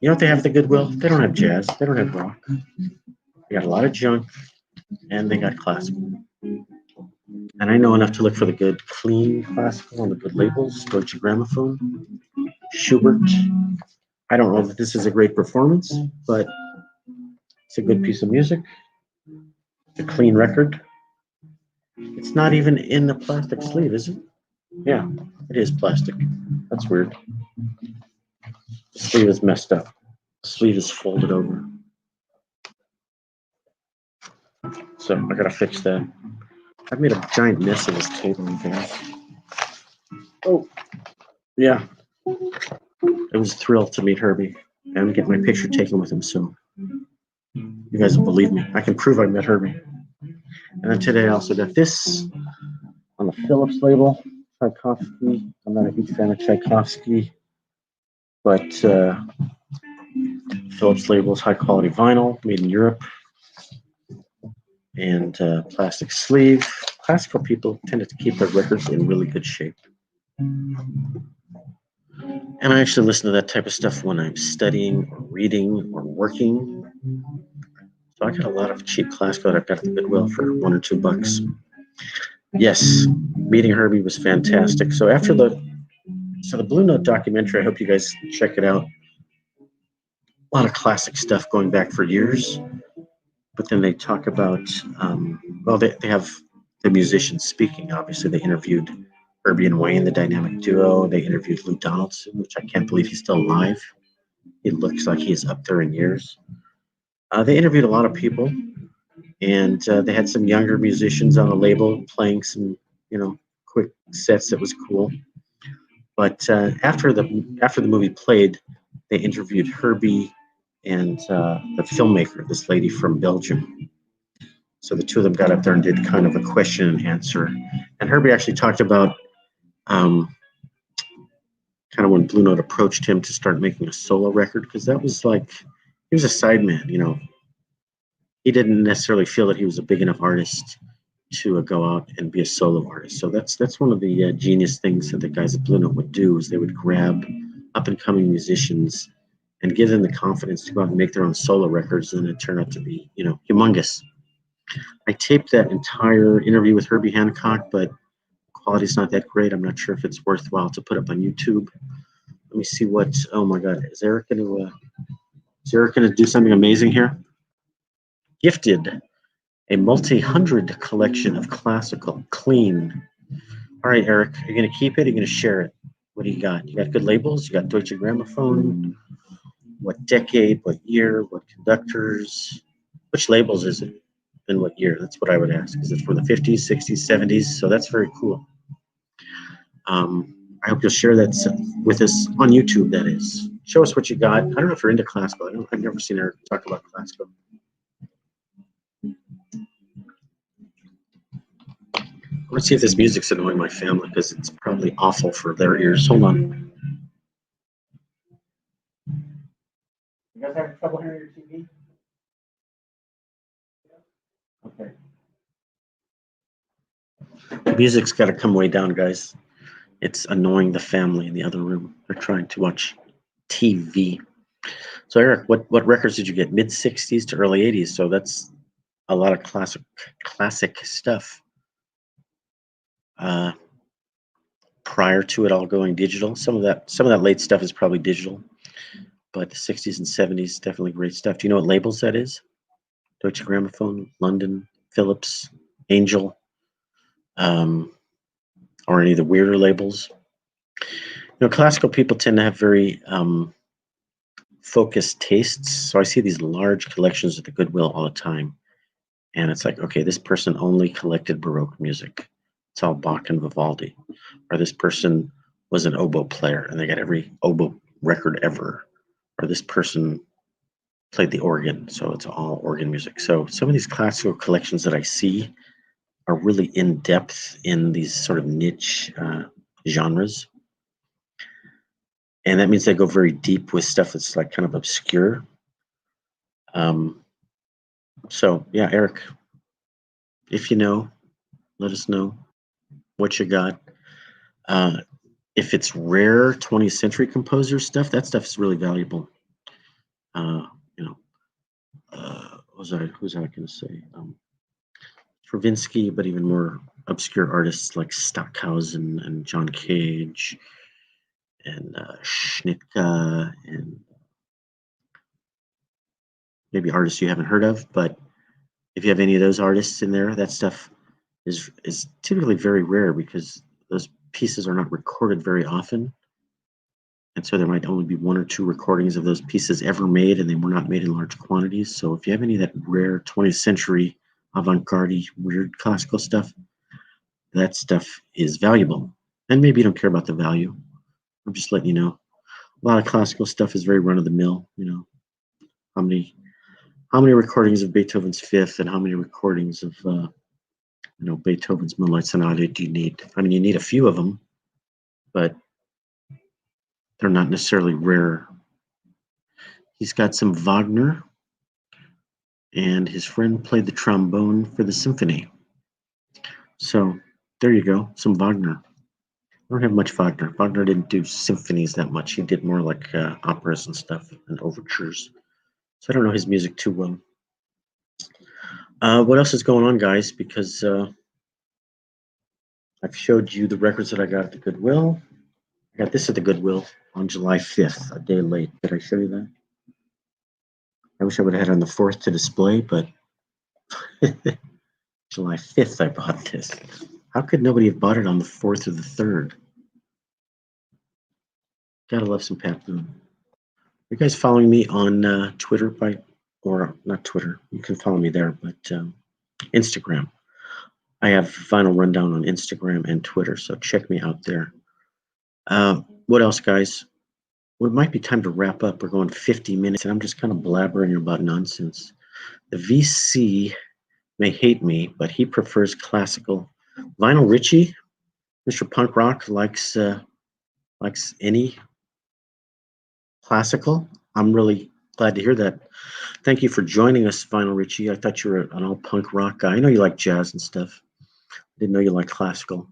know what they have at the Goodwill? They don't have jazz. They don't have rock. They got a lot of junk, and they got classical. And I know enough to look for the good, clean classical and the good labels. Deutsche Grammophon, Schubert. I don't know that this is a great performance, but it's a good piece of music. It's a clean record. It's not even in the plastic sleeve, is it? Yeah, it is plastic. That's weird. The sleeve is messed up. The sleeve is folded over. So I gotta fix that. I've made a giant mess of this table, you guys. Oh, yeah. It was a thrill to meet Herbie and get my picture taken with him, so you guys will believe me. I can prove I met Herbie. And then today I also got this on the Phillips label, Tchaikovsky. I'm not a huge fan of Tchaikovsky, but Phillips label is high quality vinyl, made in Europe, and plastic sleeve. Classical people tended to keep their records in really good shape. And I actually listen to that type of stuff when I'm studying or reading or working. So I got a lot of cheap classical that I've got at the Goodwill for $1 or $2. Yes, meeting Herbie was fantastic. So after the Blue Note documentary, I hope you guys check it out. A lot of classic stuff going back for years. But then they talk about, they have the musicians speaking. Obviously, they interviewed Herbie and Wayne, the dynamic duo. They interviewed Lou Donaldson, which I can't believe he's still alive. He looks like he's up there in years. They interviewed a lot of people, and they had some younger musicians on the label playing some, quick sets that was cool. But after the movie played, they interviewed Herbie and the filmmaker, this lady from Belgium. So the two of them got up there and did kind of a question and answer. And Herbie actually talked about kind of when Blue Note approached him to start making a solo record, because that was like, he was a sideman, He didn't necessarily feel that he was a big enough artist to go out and be a solo artist. So that's one of the genius things that the guys at Blue Note would do, is they would grab up-and-coming musicians and give them the confidence to go out and make their own solo records, and it turned out to be, humongous. I taped that entire interview with Herbie Hancock, but quality's not that great. I'm not sure if it's worthwhile to put up on YouTube. Let me see what. Oh my God, is Eric gonna do something amazing here? Gifted a multi-hundred collection of classical clean. All right, Eric, are you gonna keep it? Or are you gonna share it? What do you got? You got good labels. You got Deutsche Grammophon. What decade? What year? What conductors? Which labels is it? And what year? That's what I would ask. Is it for the 50s, 60s, 70s? So that's very cool. I hope you'll share that with us on YouTube, that is. Show us what you got. I don't know if you're into classical. I've never seen her talk about classical. Let's see if this music's annoying my family, because it's probably awful for their ears. Hold on. You guys having trouble hearing your TV? Okay. The music's got to come way down, guys. It's annoying the family in the other room. They're trying to watch TV. So Eric, what records did you get? Mid 60s to early 80s. So that's a lot of classic stuff. Prior to it all going digital, some of that late stuff is probably digital, but the 60s and 70s definitely great stuff. Do you know what labels that is? Deutsche Grammophon, London, Philips, Angel, or any of the weirder labels. You know, classical people tend to have very focused tastes. So I see these large collections at the Goodwill all the time. And it's like, okay, this person only collected Baroque music. It's all Bach and Vivaldi. Or this person was an oboe player and they got every oboe record ever. Or this person played the organ, so it's all organ music. So some of these classical collections that I see are really in depth in these sort of niche genres. And that means they go very deep with stuff that's like kind of obscure. So yeah, Eric, if you know, let us know what you got. If it's rare 20th century composer stuff, that stuff is really valuable. You know, who's I going to say? Stravinsky, but even more obscure artists like Stockhausen and John Cage and Schnittke, and maybe artists you haven't heard of. But if you have any of those artists in there, that stuff is typically very rare because those pieces are not recorded very often. And so there might only be one or two recordings of those pieces ever made, and they were not made in large quantities. So if you have any of that rare 20th century avant-garde, weird classical stuff, that stuff is valuable. And maybe you don't care about the value. I'm just letting you know. A lot of classical stuff is very run-of-the-mill. You know, how many recordings of Beethoven's Fifth and how many recordings of Beethoven's Moonlight Sonata do you need? I mean, you need a few of them, but they're not necessarily rare. He's got some Wagner, and his friend played the trombone for the symphony. So there you go, some Wagner. I don't have much Wagner. Wagner didn't do symphonies that much. He did more like operas and stuff and overtures. So I don't know his music too well. What else is going on, guys? Because I've showed you the records that I got at the Goodwill. I got this at the Goodwill on July 5th, a day late. Did I show you that? I wish I would have had it on the 4th to display, but July 5th I bought this. How could nobody have bought it on the 4th or the 3rd? Gotta love some Pat Boone. You guys following me on Twitter or not Twitter? You can follow me there, but Instagram. I have Final Rundown on Instagram and Twitter, so check me out there. What else, guys? Well, it might be time to wrap up. We're going 50 minutes, and I'm just kind of blabbering about nonsense. The VC may hate me, but he prefers classical. Lionel Richie, Mr. Punk Rock, likes any classical. I'm really glad to hear that. Thank you for joining us, Lionel Richie. I thought you were an all punk rock guy. I know you like jazz and stuff. I didn't know you liked classical.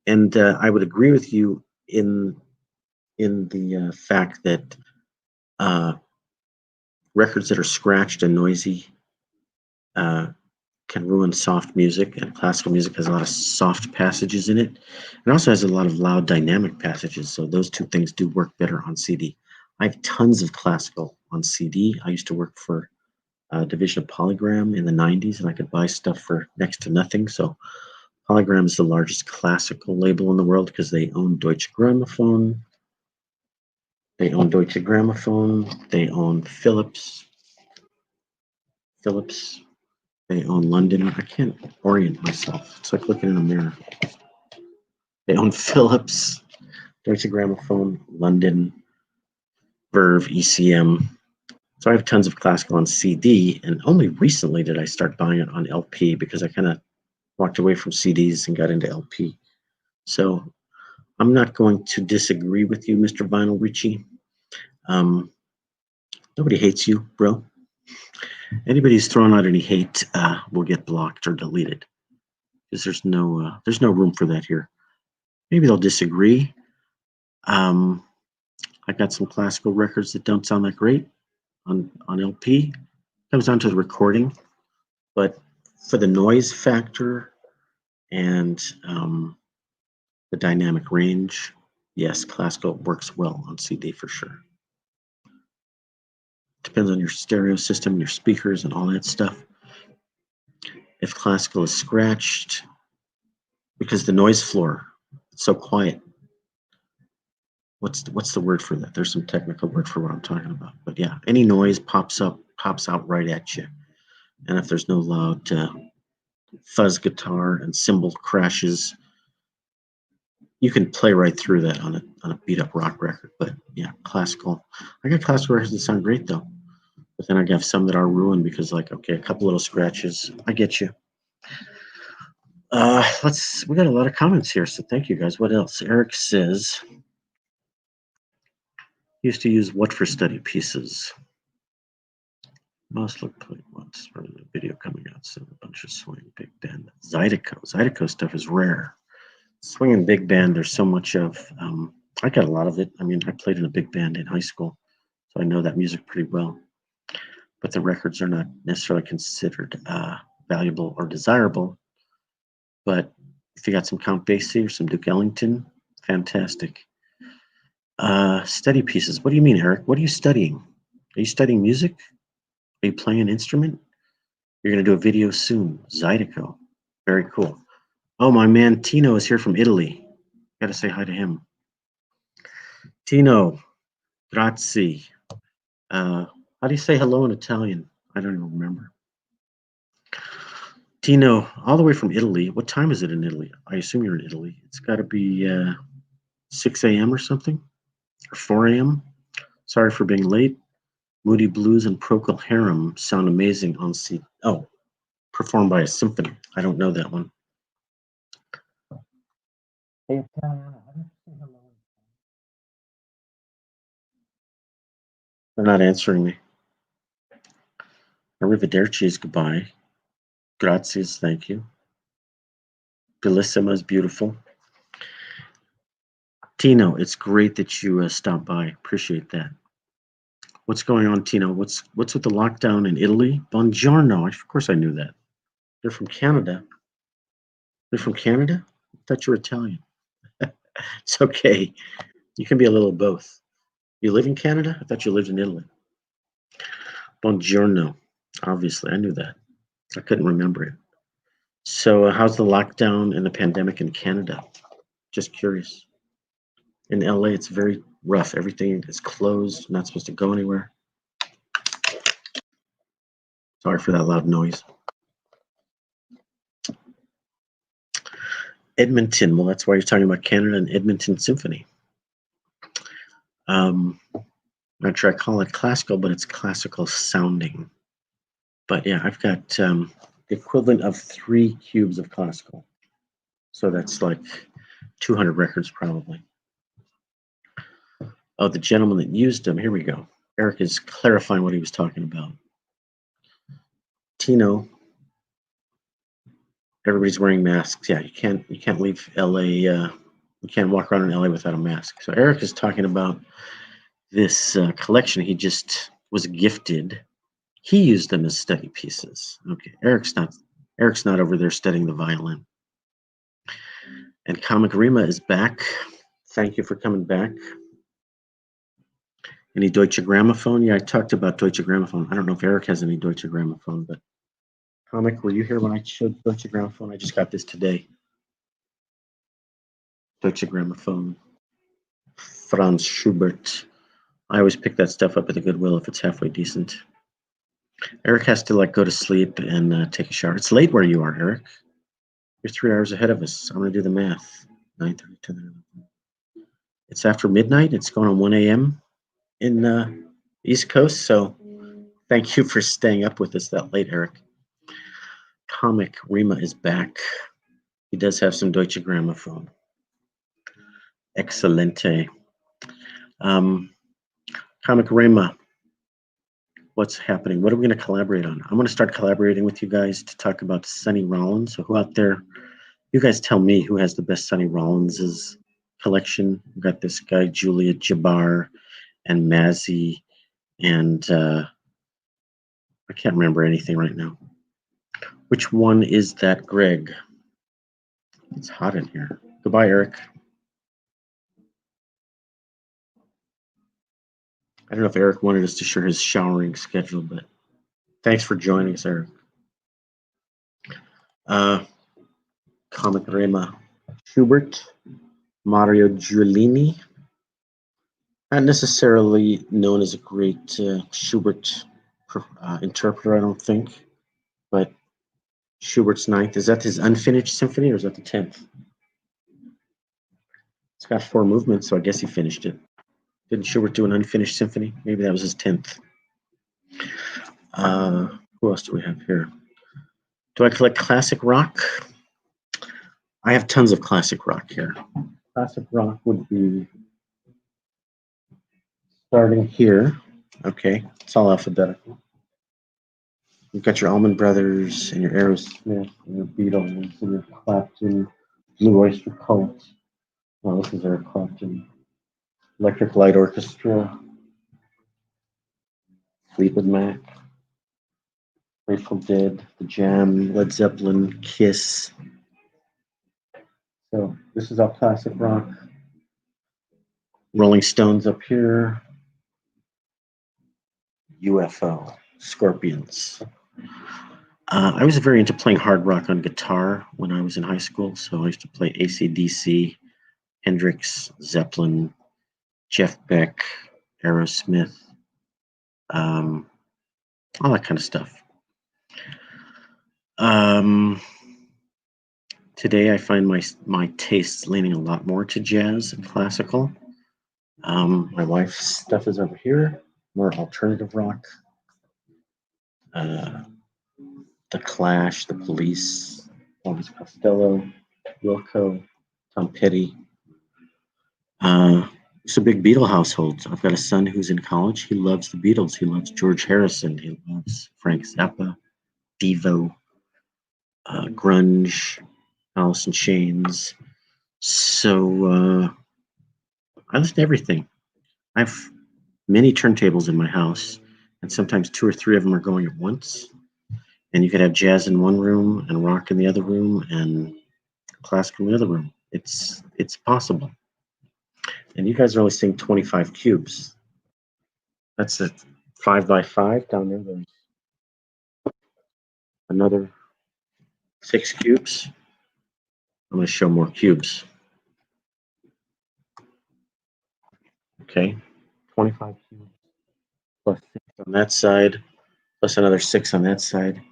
And I would agree with you in the fact that records that are scratched and noisy can ruin soft music, and classical music has a lot of soft passages in it. It also has a lot of loud dynamic passages, so those two things do work better on CD. I have tons of classical on CD. I used to work for a division of Polygram in the 90s, and I could buy stuff for next to nothing. So Polygram is the largest classical label in the world because they own Deutsche Grammophon. They own Deutsche Grammophon. They own Philips. They own London. I can't orient myself. It's like looking in a mirror. They own Philips, Deutsche Grammophon, London, Verve, ECM. So I have tons of classical on CD, and only recently did I start buying it on LP because I kind of walked away from CDs and got into LP. So I'm not going to disagree with you, Mr. Vinyl Richie. Nobody hates you, bro. Anybody who's throwing out any hate will get blocked or deleted because there's no room for that here. Maybe they'll disagree. I got some classical records that don't sound that great on LP. Comes down to the recording, but for the noise factor and the dynamic range, yes, classical works well on CD for sure. Depends on your stereo system, your speakers, and all that stuff. If classical is scratched, because the noise floor, it's so quiet. What's the word for that? There's some technical word for what I'm talking about. But yeah, any noise pops out right at you. And if there's no loud fuzz guitar and cymbal crashes, you can play right through that on a beat up rock record. But yeah, classical. I got classical records that sound great though. But then I got some that are ruined because like, okay, a couple little scratches. I get you. We got a lot of comments here, so thank you guys. What else? Eric says used to use what for study pieces? Must look like once for the video coming out soon. A bunch of swing big band. Zydeco stuff is rare. Swinging big band, there's so much of. I got a lot of it. I mean, I played in a big band in high school, so I know that music pretty well. But the records are not necessarily considered valuable or desirable. But if you got some Count Basie or some Duke Ellington, fantastic. Study pieces. What do you mean, Eric? What are you studying? Are you studying music? Are you playing an instrument? You're going to do a video soon. Zydeco. Very cool. Oh, my man Tino is here from Italy. Got to say hi to him. Tino, grazie. How do you say hello in Italian? I don't even remember. Tino, all the way from Italy. What time is it in Italy? I assume you're in Italy. It's got to be 6 a.m. or something, or 4 a.m. Sorry for being late. Moody Blues and Procol Harum sound amazing on CD. Oh, performed by a symphony. I don't know that one. Hey, Italiano, how do you say hello? They're not answering me. Arrivederci is goodbye. Grazie is thank you. Bellissima is beautiful. Tino, it's great that you stopped by. Appreciate that. What's going on, Tino? What's with the lockdown in Italy? Buongiorno. Of course I knew that. They're from Canada. They're from Canada? I thought you were Italian. It's okay. You can be a little of both. You live in Canada? I thought you lived in Italy. Buongiorno. Obviously, I knew that. I couldn't remember it. So how's the lockdown and the pandemic in Canada? Just curious. In LA, it's very rough. Everything is closed. Not supposed to go anywhere. Sorry for that loud noise. Edmonton. Well, that's why you're talking about Canada and Edmonton Symphony. Not sure I call it classical, but it's classical sounding. But yeah, I've got the equivalent of 3 cubes of classical. So that's like 200 records probably. Oh, the gentleman that used them. Here we go. Eric is clarifying what he was talking about. Tino. Everybody's wearing masks. Yeah, you can't leave LA. You can't walk around in LA without a mask. So Eric is talking about this collection he just was gifted. He used them as study pieces. Okay, Eric's not Eric's not over there studying the violin. And Comic Rima is back. Thank you for coming back. Any Deutsche Grammophon? Yeah, I talked about Deutsche Grammophon. I don't know if Eric has any Deutsche Grammophon, but Comic, were you here when I showed Deutsche Grammophon? I just got this today. Deutsche Grammophon. Franz Schubert. I always pick that stuff up at the Goodwill if it's halfway decent. Eric has to like go to sleep and take a shower. It's late where you are, Eric. You're 3 hours ahead of us. I'm going to do the math. 9:30, 10, 11. It's after midnight. It's going on 1 a.m. in East Coast. So thank you for staying up with us that late, Eric. Comic Rima is back. He does have some Deutsche Grammophon. Excelente. Comic Rima, what's happening? What are we going to collaborate on? I'm going to start collaborating with you guys to talk about Sonny Rollins. So who out there, you guys tell me who has the best Sonny Rollins' collection. We've got this guy, Julia Jabbar and Mazzy, and I can't remember anything right now. Which one is that, Greg? It's hot in here. Goodbye, Eric. I don't know if Eric wanted us to share his showering schedule, but thanks for joining us, Eric. Comic Rima. Schubert, Mario Giulini. Not necessarily known as a great Schubert interpreter, I don't think, but Schubert's Ninth. Is that his unfinished symphony or is that the 10th? It's got 4 movements, so I guess he finished it. Didn't Schubert do an unfinished symphony? Maybe that was his 10th. Who else do we have here? Do I collect classic rock? I have tons of classic rock here. Classic rock would be starting here. Okay, it's all alphabetical. You've got your Allman Brothers and your Aerosmith and your Beatles and your Clapton, Blue Oyster Cult. Oh, this is Eric Clapton. Electric Light Orchestra, Fleetwood Mac, Grateful Dead, The Jam, Led Zeppelin, Kiss. So this is all classic rock. Rolling Stones up here. UFO, Scorpions. I was very into playing hard rock on guitar when I was in high school. So I used to play AC/DC, Hendrix, Zeppelin, Jeff Beck, Aerosmith, all that kind of stuff. Today I find my tastes leaning a lot more to jazz and classical. My wife's stuff is over here, more alternative rock. The Clash, The Police, Elvis Costello, Wilco, Tom Petty. It's a big Beatle household. I've got a son who's in college. He loves the Beatles. He loves George Harrison. He loves Frank Zappa, Devo, grunge, Alice in Chains. So I listen to everything. I have many turntables in my house, and sometimes 2 or 3 of them are going at once. And you could have jazz in one room and rock in the other room and classical in the other room. It's possible. And you guys are only seeing 25 cubes. That's a 5x5 down there. There's another 6 cubes. I'm going to show more cubes. Okay, 25 cubes plus 6 on that side, plus another 6 on that side,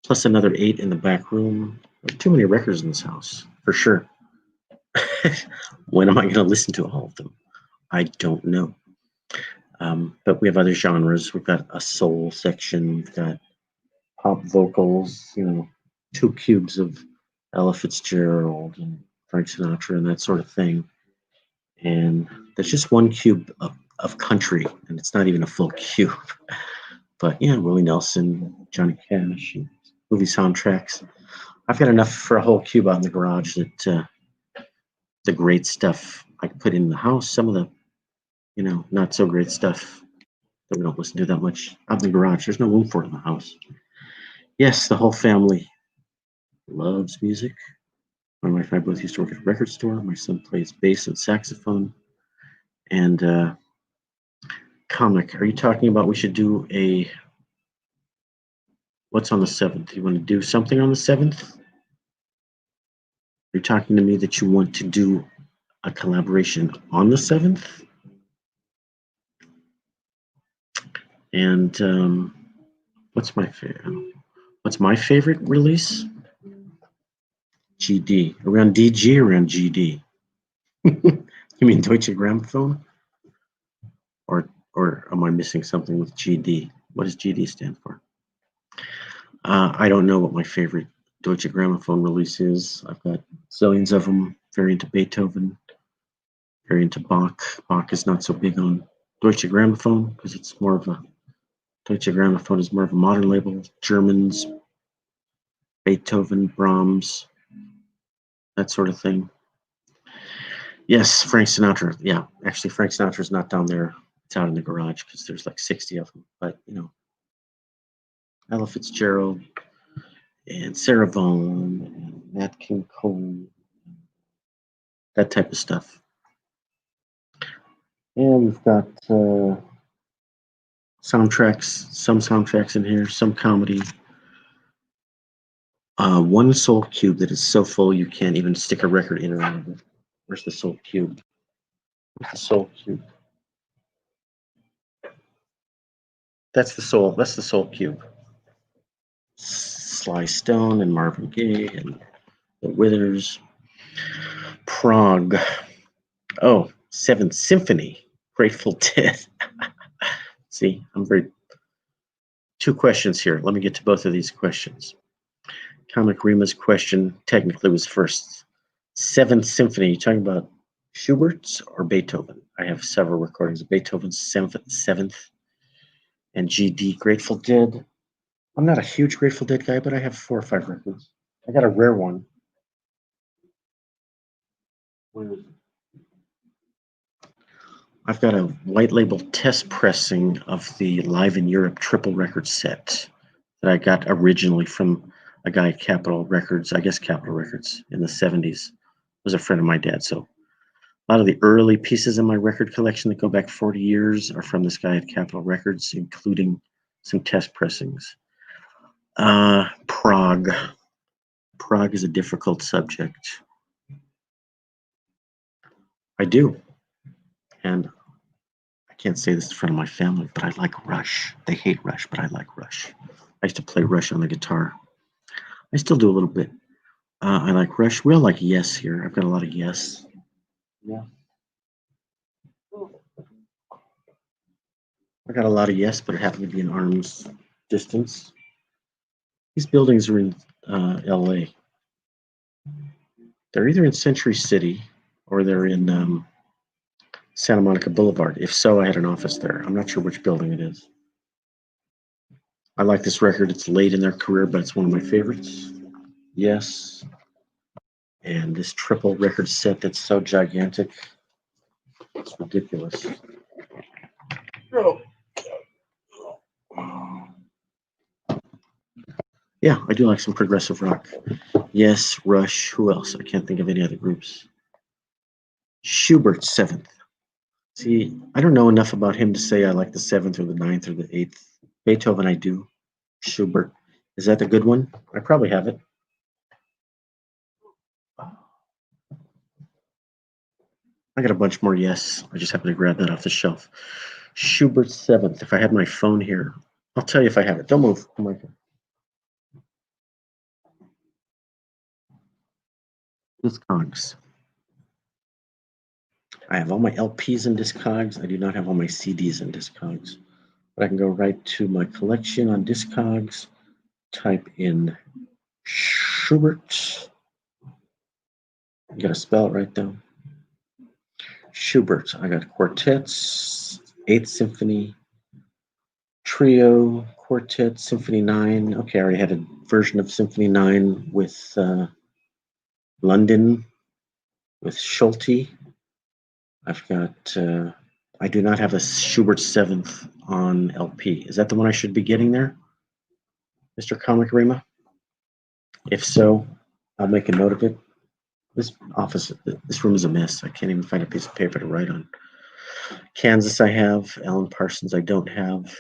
plus another 8 in the back room. There's too many records in this house, for sure. When am I going to listen to all of them? I don't know. But we have other genres. We've got a soul section. We've got pop vocals, 2 cubes of Ella Fitzgerald and Frank Sinatra and that sort of thing. And there's just 1 cube of country, and it's not even a full cube. But yeah, Willie Nelson, Johnny Cash, and movie soundtracks. I've got enough for a whole cube out in the garage that the great stuff I can put in the house. Some of the, not so great stuff that we don't listen to that much out in the garage. There's no room for it in the house. Yes, the whole family loves music. My wife and I both used to work at a record store. My son plays bass and saxophone. And comic, are you talking about we should do a, what's on the 7th? You want to do something on the 7th? You're talking to me that you want to do a collaboration on the 7th? And what's my favorite release? GD. Around DG or around GD? You mean Deutsche Grammophon? Or am I missing something with GD? What does GD stand for? I don't know what my favorite Deutsche Grammophon release is. I've got zillions of them. Very into Beethoven. Very into Bach. Bach is not so big on Deutsche Grammophon because it's more of a Deutsche Grammophon is more of a modern label. Germans, Beethoven, Brahms, that sort of thing. Yes, Frank Sinatra. Yeah, actually, Frank Sinatra's not down there. It's out in the garage because there's like 60 of them. But, Ella Fitzgerald and Sarah Vaughan and Nat King Cole, that type of stuff. And we've got some soundtracks in here, some comedy. One Soul Cube that is so full you can't even stick a record in or out of it. Where's the Soul Cube? Where's the Soul Cube? That's the Soul Cube. Sly Stone and Marvin Gaye and the Withers. Prague. Oh, Seventh Symphony. Grateful Dead. See, two questions here. Let me get to both of these questions. Comic Rima's question technically was first. Seventh Symphony, you talking about Schubert's or Beethoven? I have several recordings of Beethoven's Seventh and GD Grateful Dead. I'm not a huge Grateful Dead guy, but I have 4 or 5 records. I got a rare one. I've got a white label test pressing of the Live in Europe triple record set that I got originally from a guy at Capitol Records, I guess Capitol Records in the 70s. Was a friend of my dad. So a lot of the early pieces in my record collection that go back 40 years are from this guy at Capitol Records, including some test pressings. Prague. Prague is a difficult subject. I do. And I can't say this in front of my family, but I like Rush. They hate Rush, but I like Rush. I used to play Rush on the guitar. I still do a little bit. I like Rush. We all like Yes here. I've got a lot of Yes. Yeah. I got a lot of Yes, but it happened to be in arm's distance. These buildings are in LA. They're either in Century City or they're in Santa Monica Boulevard. If so, I had an office there. I'm not sure which building it is. I like this record. It's late in their career, but it's one of my favorites. Yes. And this triple record set that's so gigantic. It's ridiculous. Yeah, I do like some progressive rock. Yes, Rush. Who else? I can't think of any other groups. Schubert, 7th. See, I don't know enough about him to say I like the 7th or the 9th or the 8th. Beethoven, I do. Schubert. Is that the good one? I probably have it. I got a bunch more Yes. I just happened to grab that off the shelf. Schubert, 7th. If I had my phone here, I'll tell you if I have it. Don't move. Come on. Discogs. I have all my LPs in Discogs. I do not have all my CDs in Discogs. But I can go right to my collection on Discogs, type in Schubert. You gotta spell it right down. Schubert. I got quartets, 8th Symphony, trio, quartet, Symphony 9. Okay, I already had a version of Symphony 9 with London, with Schulte. I've got, I do not have a Schubert 7th on LP. Is that the one I should be getting there, Mr. Comic Rima? If so, I'll make a note of it. This room is a mess. I can't even find a piece of paper to write on. Kansas, I have. Alan Parsons, I don't have.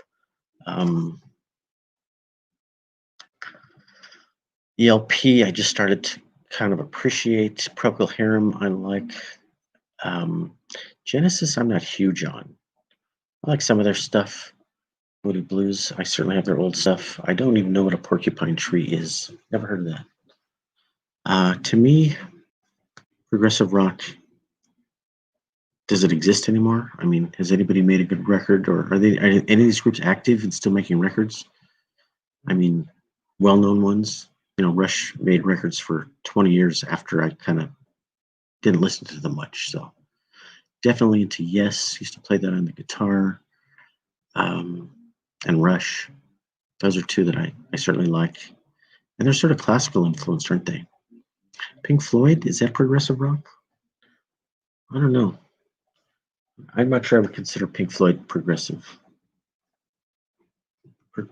ELP, I just started to kind of appreciate. Procol Harum, I like. Genesis, I'm not huge on. I like some of their stuff. Moody Blues, I certainly have their old stuff. I don't even know what a porcupine tree is. Never heard of that. To me, progressive rock, does it exist anymore? I mean, has anybody made a good record, or are any of these groups active and still making records? I mean, well-known ones. Rush made records for 20 years after I kind of didn't listen to them much. So definitely into Yes. Used to play that on the guitar. And Rush. Those are two that I certainly like. And they're sort of classical influenced, aren't they? Pink Floyd, is that progressive rock? I don't know. I'm not sure I would consider Pink Floyd progressive.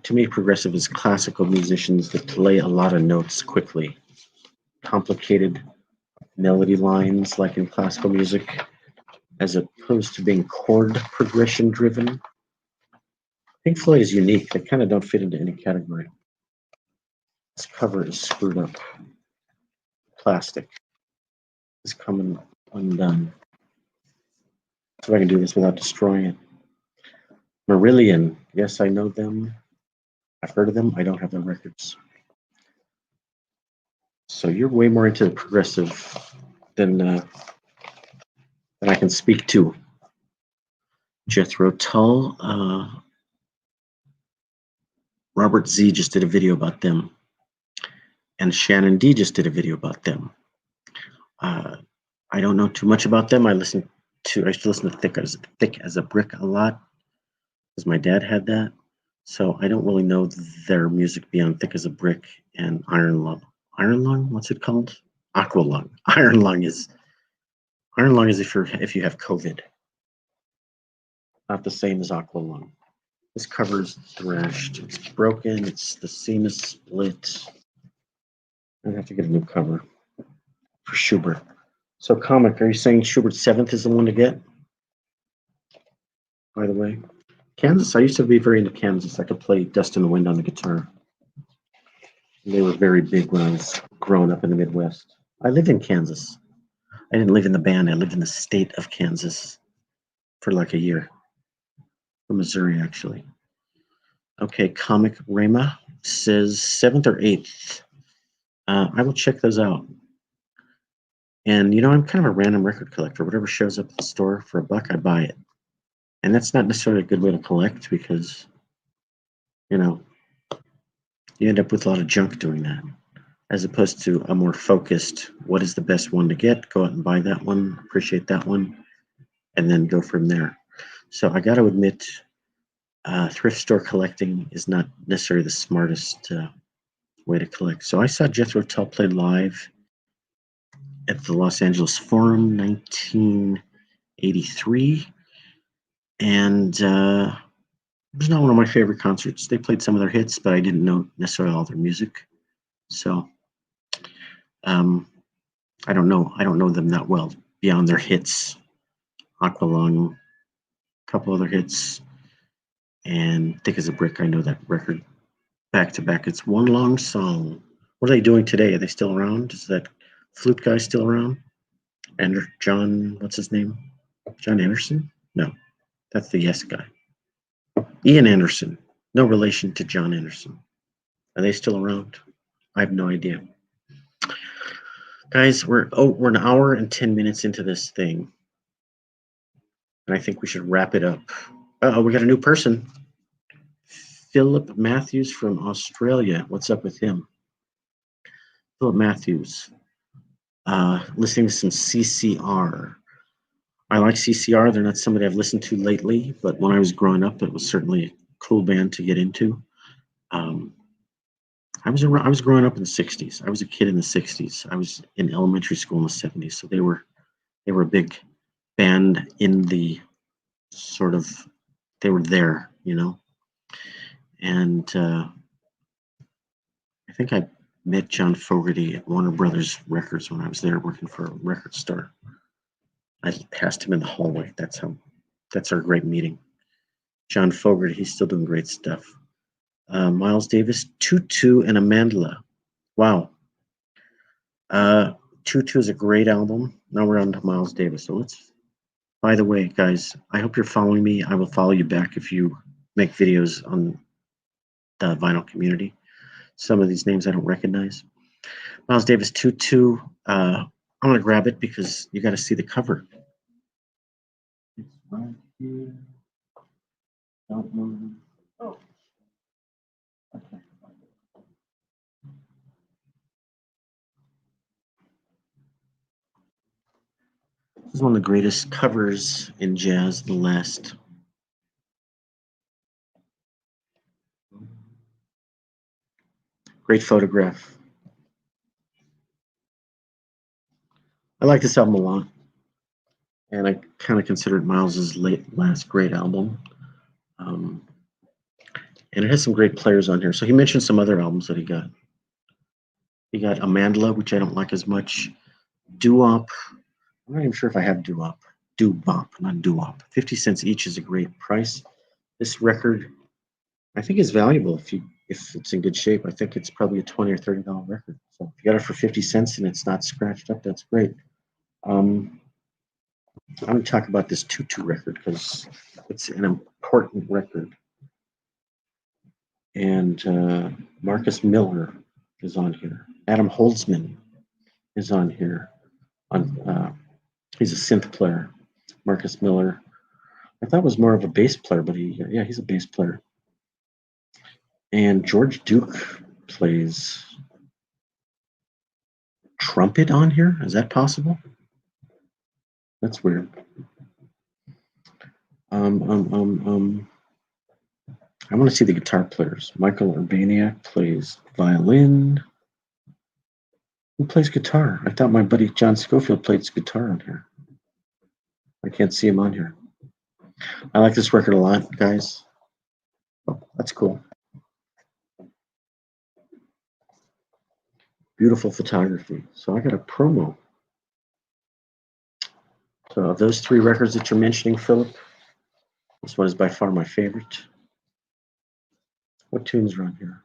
To me, progressive is classical musicians that play a lot of notes quickly. Complicated melody lines like in classical music, as opposed to being chord progression driven. Pink Floyd is unique. They kind of don't fit into any category. This cover is screwed up. Plastic is coming undone. So I can do this without destroying it. Marillion, yes, I know them. I've heard of them. I don't have their records. So you're way more into the progressive than I can speak to. Jethro Tull, Robert Z just did a video about them, and Shannon D just did a video about them. I don't know too much about them. I used to listen to Thick as a Brick a lot, because my dad had that. So I don't really know their music beyond Thick as a Brick and Iron Lung. Iron Lung, what's it called? Aqua Lung. Iron Lung is if you have COVID. Not the same as Aqua Lung. This cover is thrashed. It's broken. The seam is split. I have to get a new cover for Schubert. So, Comic, are you saying Schubert 7th is the one to get? By the way, Kansas. I used to be very into Kansas. I could play Dust in the Wind on the guitar. They were very big when I was growing up in the Midwest. I lived in Kansas. I didn't live in the band. I lived in the state of Kansas for like a year. From Missouri, actually. Okay, Comic Rema says 7th or 8th. I will check those out. And I'm kind of a random record collector. Whatever shows up at the store for $1, I buy it. And that's not necessarily a good way to collect, because you end up with a lot of junk doing that, as opposed to a more focused, what is the best one to get? Go out and buy that one, appreciate that one, and then go from there. So I got to admit, thrift store collecting is not necessarily the smartest way to collect. So I saw Jethro Tull play live at the Los Angeles Forum, 1983, and it was not one of my favorite concerts. They played some of their hits, but I didn't know necessarily all their music. So I don't know them that well beyond their hits. Aqualung, a couple other hits, and Thick as a Brick. I know that record back to back. It's one long song. What are they doing today? Are they still around? Is that flute guy still around? And John, what's his name? John Anderson? No, that's the Yes guy. Ian Anderson. No relation to John Anderson. Are they still around? I have no idea. Guys, we're an hour and 10 minutes into this thing, and I think we should wrap it up. We got a new person. Philip Matthews from Australia. What's up with him? Philip Matthews. Listening to some CCR. I like CCR. They're not somebody I've listened to lately, but when I was growing up, it was certainly a cool band to get into. I was growing up in the 60s. I was a kid in the 60s. I was in elementary school in the 70s. So they were a big band in the sort of, they were there, And I think I met John Fogerty at Warner Brothers Records when I was there working for a record store. I passed him in the hallway. That's our great meeting. John Fogerty, he's still doing great stuff. Miles Davis, Tutu and Amandla. Wow. Tutu is a great album. Now we're on to Miles Davis. So by the way, guys, I hope you're following me. I will follow you back if you make videos on the vinyl community. Some of these names I don't recognize. Miles Davis, Tutu. I'm going to grab it because you got to see the cover. It's right here. Don't move. Oh. Okay. This is one of the greatest covers in jazz, the last. Great photograph. I like this album a lot. And I kind of consider it Miles's last great album. And it has some great players on here. So he mentioned some other albums that he got. He got Amandla, which I don't like as much. Doo-Wop. I'm not even sure if I have Doo-Wop. Doo-Wop, not Doo-Wop. 50 cents each is a great price. This record, I think, is valuable if it's in good shape. I think it's probably a $20 or $30 record. So if you got it for 50 cents and it's not scratched up, that's great. I'm going to talk about this Tutu record because it's an important record. And Marcus Miller is on here. Adam Holzman is on here. He's a synth player. Marcus Miller. I thought was more of a bass player, but he's a bass player. And George Duke plays trumpet on here. Is that possible? That's weird. I want to see the guitar players. Michael Urbaniak plays violin. Who plays guitar? I thought my buddy John Schofield played guitar on here. I can't see him on here. I like this record a lot, guys. Oh, that's cool. Beautiful photography. So I got a promo. So those three records that you're mentioning, Philip, this one is by far my favorite. What tunes are on here?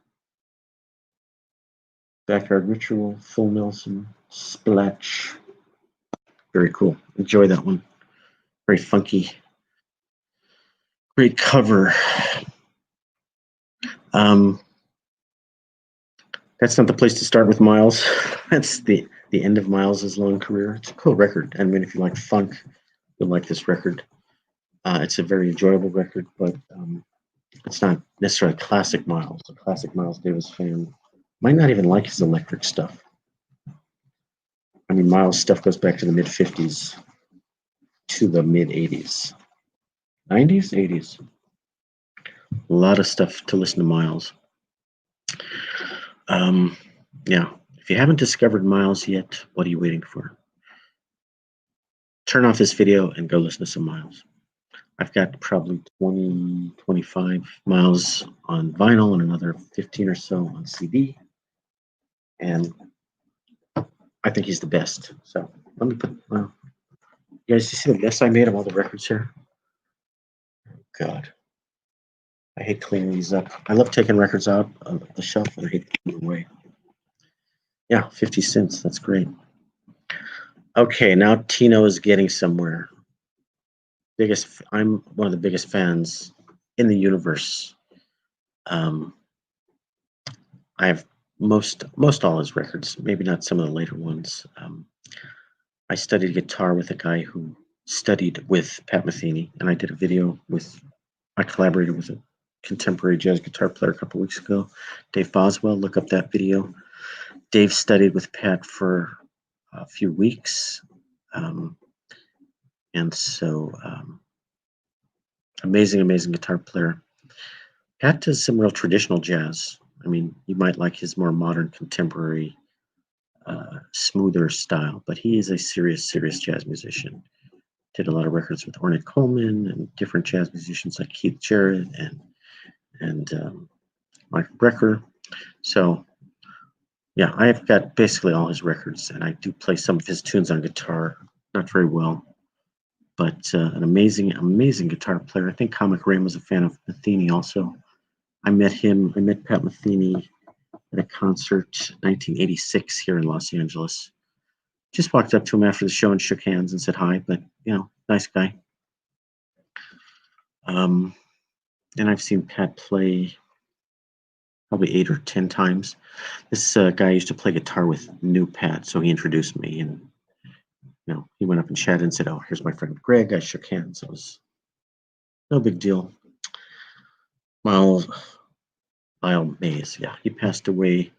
Backyard Ritual, Full Nelson, Splatch. Very cool. Enjoy that one. Very funky. Great cover. That's not the place to start with Miles. That's the end of Miles's long career. It's a cool record. I mean, if you like funk, you'll like this record. It's a very enjoyable record, but it's not necessarily classic Miles. A classic Miles Davis fan might not even like his electric stuff. I mean, Miles' stuff goes back to the mid-50s to the mid-80s. 90s, 80s. A lot of stuff to listen to Miles. Yeah, if you haven't discovered Miles yet, what are you waiting for? Turn off this video and go listen to some Miles. I've got probably 20, 25 Miles on vinyl and another 15 or so on CD. And I think he's the best. So let me put, you guys, you see the mess I made of all the records here? God. I hate cleaning these up. I love taking records out of the shelf and I hate putting them away. Yeah, 50 cents. That's great. Okay, now Tino is getting somewhere. I'm one of the biggest fans in the universe. I have most all his records, maybe not some of the later ones. I studied guitar with a guy who studied with Pat Metheny, and I did a video I collaborated with a contemporary jazz guitar player a couple weeks ago, Dave Boswell. Look up that video. Dave studied with Pat for a few weeks. And so amazing guitar player. Pat does some real traditional jazz. I mean, you might like his more modern, contemporary, smoother style, but he is a serious jazz musician. Did a lot of records with Ornette Coleman and different jazz musicians like Keith Jarrett and Mike Brecker. So Yeah, I've got basically all his records, and I do play some of his tunes on guitar. Not very well, but an amazing, amazing guitar player. I think Comic Rain was a fan of Metheny also. I met Pat Metheny at a concert 1986 here in Los Angeles. Just walked up to him after the show and shook hands and said hi, but, nice guy. And I've seen Pat play probably 8 or 10 times. This guy used to play guitar with new Pat, so he introduced me, and he went up and chatted and said, "Oh, here's my friend Greg." I shook hands. It was no big deal. Lyle Mays, yeah, he passed away.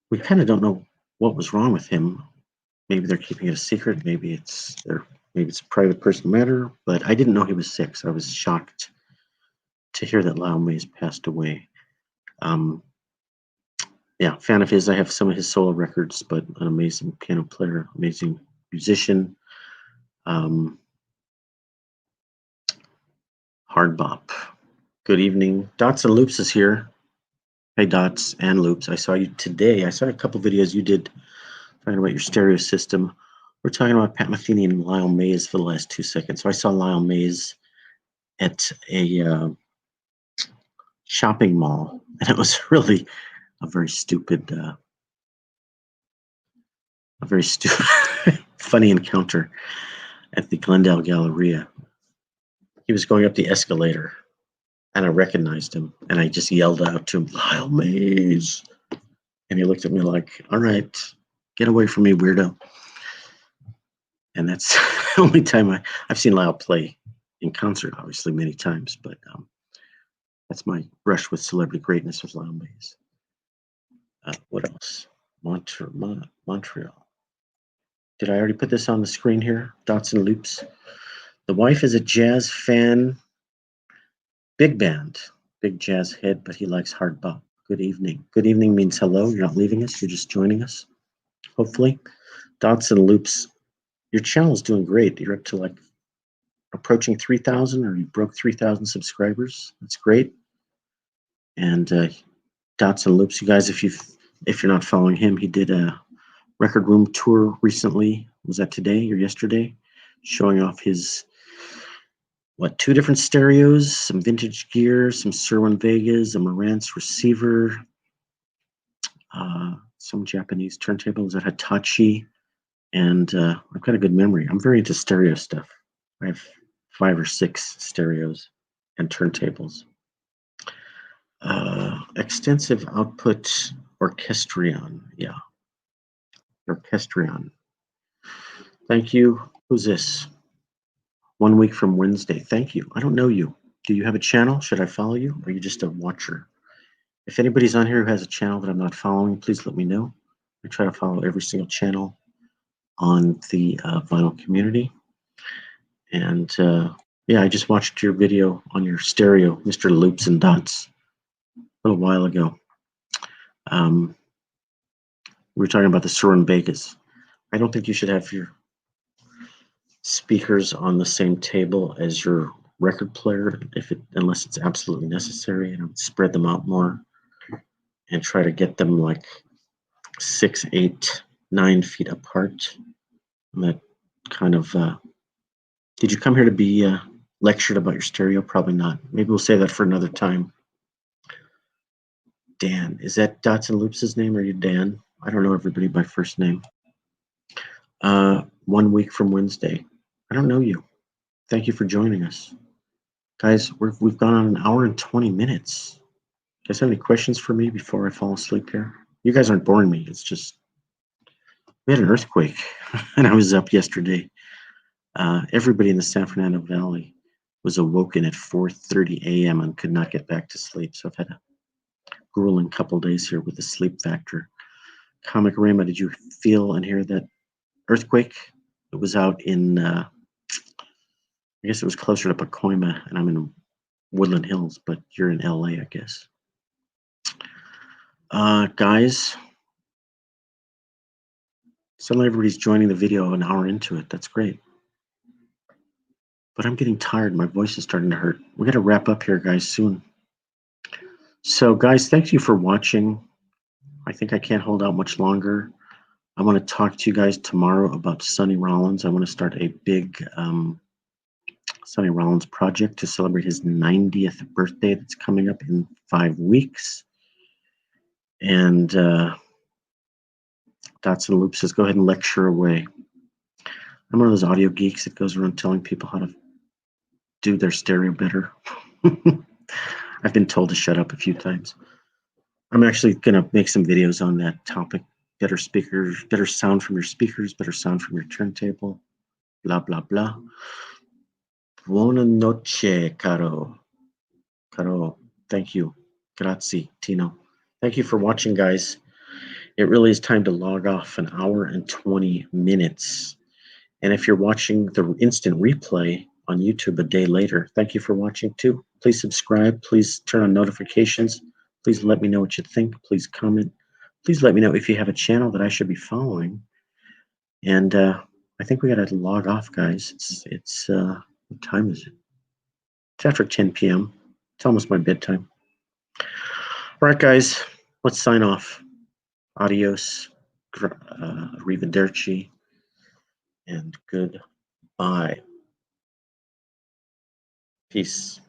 We kind of don't know what was wrong with him. Maybe they're keeping it a secret. Maybe it's a private personal matter. But I didn't know he was sick, so I was shocked to hear that Lyle Mays passed away. Yeah, fan of his. I have some of his solo records, but an amazing piano player, amazing musician. Hard bop. Good evening. Dots and Loops is here. Hey, Dots and Loops. I saw you today. I saw a couple videos you did talking about your stereo system. We're talking about Pat Metheny and Lyle Mays for the last 2 seconds. So I saw Lyle Mays at a shopping mall, and it was really a very stupid, funny encounter at the Glendale Galleria. He was going up the escalator, and I recognized him, and I just yelled out to him, "Lyle Mays!" And he looked at me like, "All right, get away from me, weirdo." And that's the only time I've seen Lyle play in concert, obviously, many times, but that's my brush with celebrity greatness with Lyle Mays. What else? Montreal. Did I already put this on the screen here? Dots and Loops. The wife is a jazz fan. Big band. Big jazz head, but he likes hard bop. Good evening. Good evening means hello. You're not leaving us. You're just joining us, hopefully. Dots and Loops. Your channel is doing great. You're up to like approaching 3,000, or you broke 3,000 subscribers. That's great. And Dots and Loops, you guys, if you're not following him, he did a record room tour recently. Was that today or yesterday? Showing off his 2 different stereos, some vintage gear, some Serwin Vegas, a Marantz receiver, some Japanese turntables, a Hitachi, and I've got a good memory. I'm very into stereo stuff. I have 5 or 6 stereos and turntables. Extensive output orchestrion. Yeah. Orchestrion. Thank you. Who's this? 1 week from Wednesday. Thank you. I don't know you. Do you have a channel? Should I follow you? Or are you just a watcher? If anybody's on here who has a channel that I'm not following, please let me know. I try to follow every single channel on the vinyl community. And yeah, I just watched your video on your stereo, Mr. Loops and Dots, a little while ago. We were talking about the Serwin Vegas. I don't think you should have your speakers on the same table as your record player, unless it's absolutely necessary. And I would spread them out more and try to get them like 6, 8, 9 feet apart. And that kind of. Did you come here to be lectured about your stereo? Probably not. Maybe we'll save that for another time. Dan, is that Dots and Loops' name? Or are you Dan? I don't know everybody by first name. 1 week from Wednesday. I don't know you. Thank you for joining us. Guys, we've gone on 1 hour and 20 minutes. You guys have any questions for me before I fall asleep here? You guys aren't boring me. It's just, we had an earthquake, and I was up yesterday. Everybody in the San Fernando Valley was awoken at 4:30 a.m. and could not get back to sleep. So I've had a grueling couple days here with the sleep factor. Comic Rama, did you feel and hear that earthquake? It was out in, I guess it was closer to Pacoima, and I'm in Woodland Hills, but you're in LA, I guess. Guys, suddenly everybody's joining the video an hour into it. That's great. But I'm getting tired. My voice is starting to hurt. We got to wrap up here, guys, soon. So, guys, thank you for watching. I I think I can't hold out much longer. I want to talk to you guys tomorrow about Sonny Rollins. I want to start a big Sonny Rollins project to celebrate his 90th birthday that's coming up in 5 weeks. And Dots and Loop says, go ahead and lecture away. I'm one of those audio geeks that goes around telling people how to do their stereo better. I've been told to shut up a few times. I'm actually going to make some videos on that topic. Better speakers, better sound from your speakers, better sound from your turntable, blah, blah, blah. Buona noche, caro. Caro, thank you. Grazie, Tino. Thank you for watching, guys. It really is time to log off, an hour and 20 minutes. And if you're watching the instant replay on YouTube a day later, thank you for watching too. Please subscribe. Please turn on notifications. Please let me know what you think. Please comment. Please let me know if you have a channel that I should be following. And I think we got to log off, guys. It's what time is it? It's after 10 p.m. It's almost my bedtime. All right, guys, let's sign off. Adios, arrivederci, and goodbye. Peace.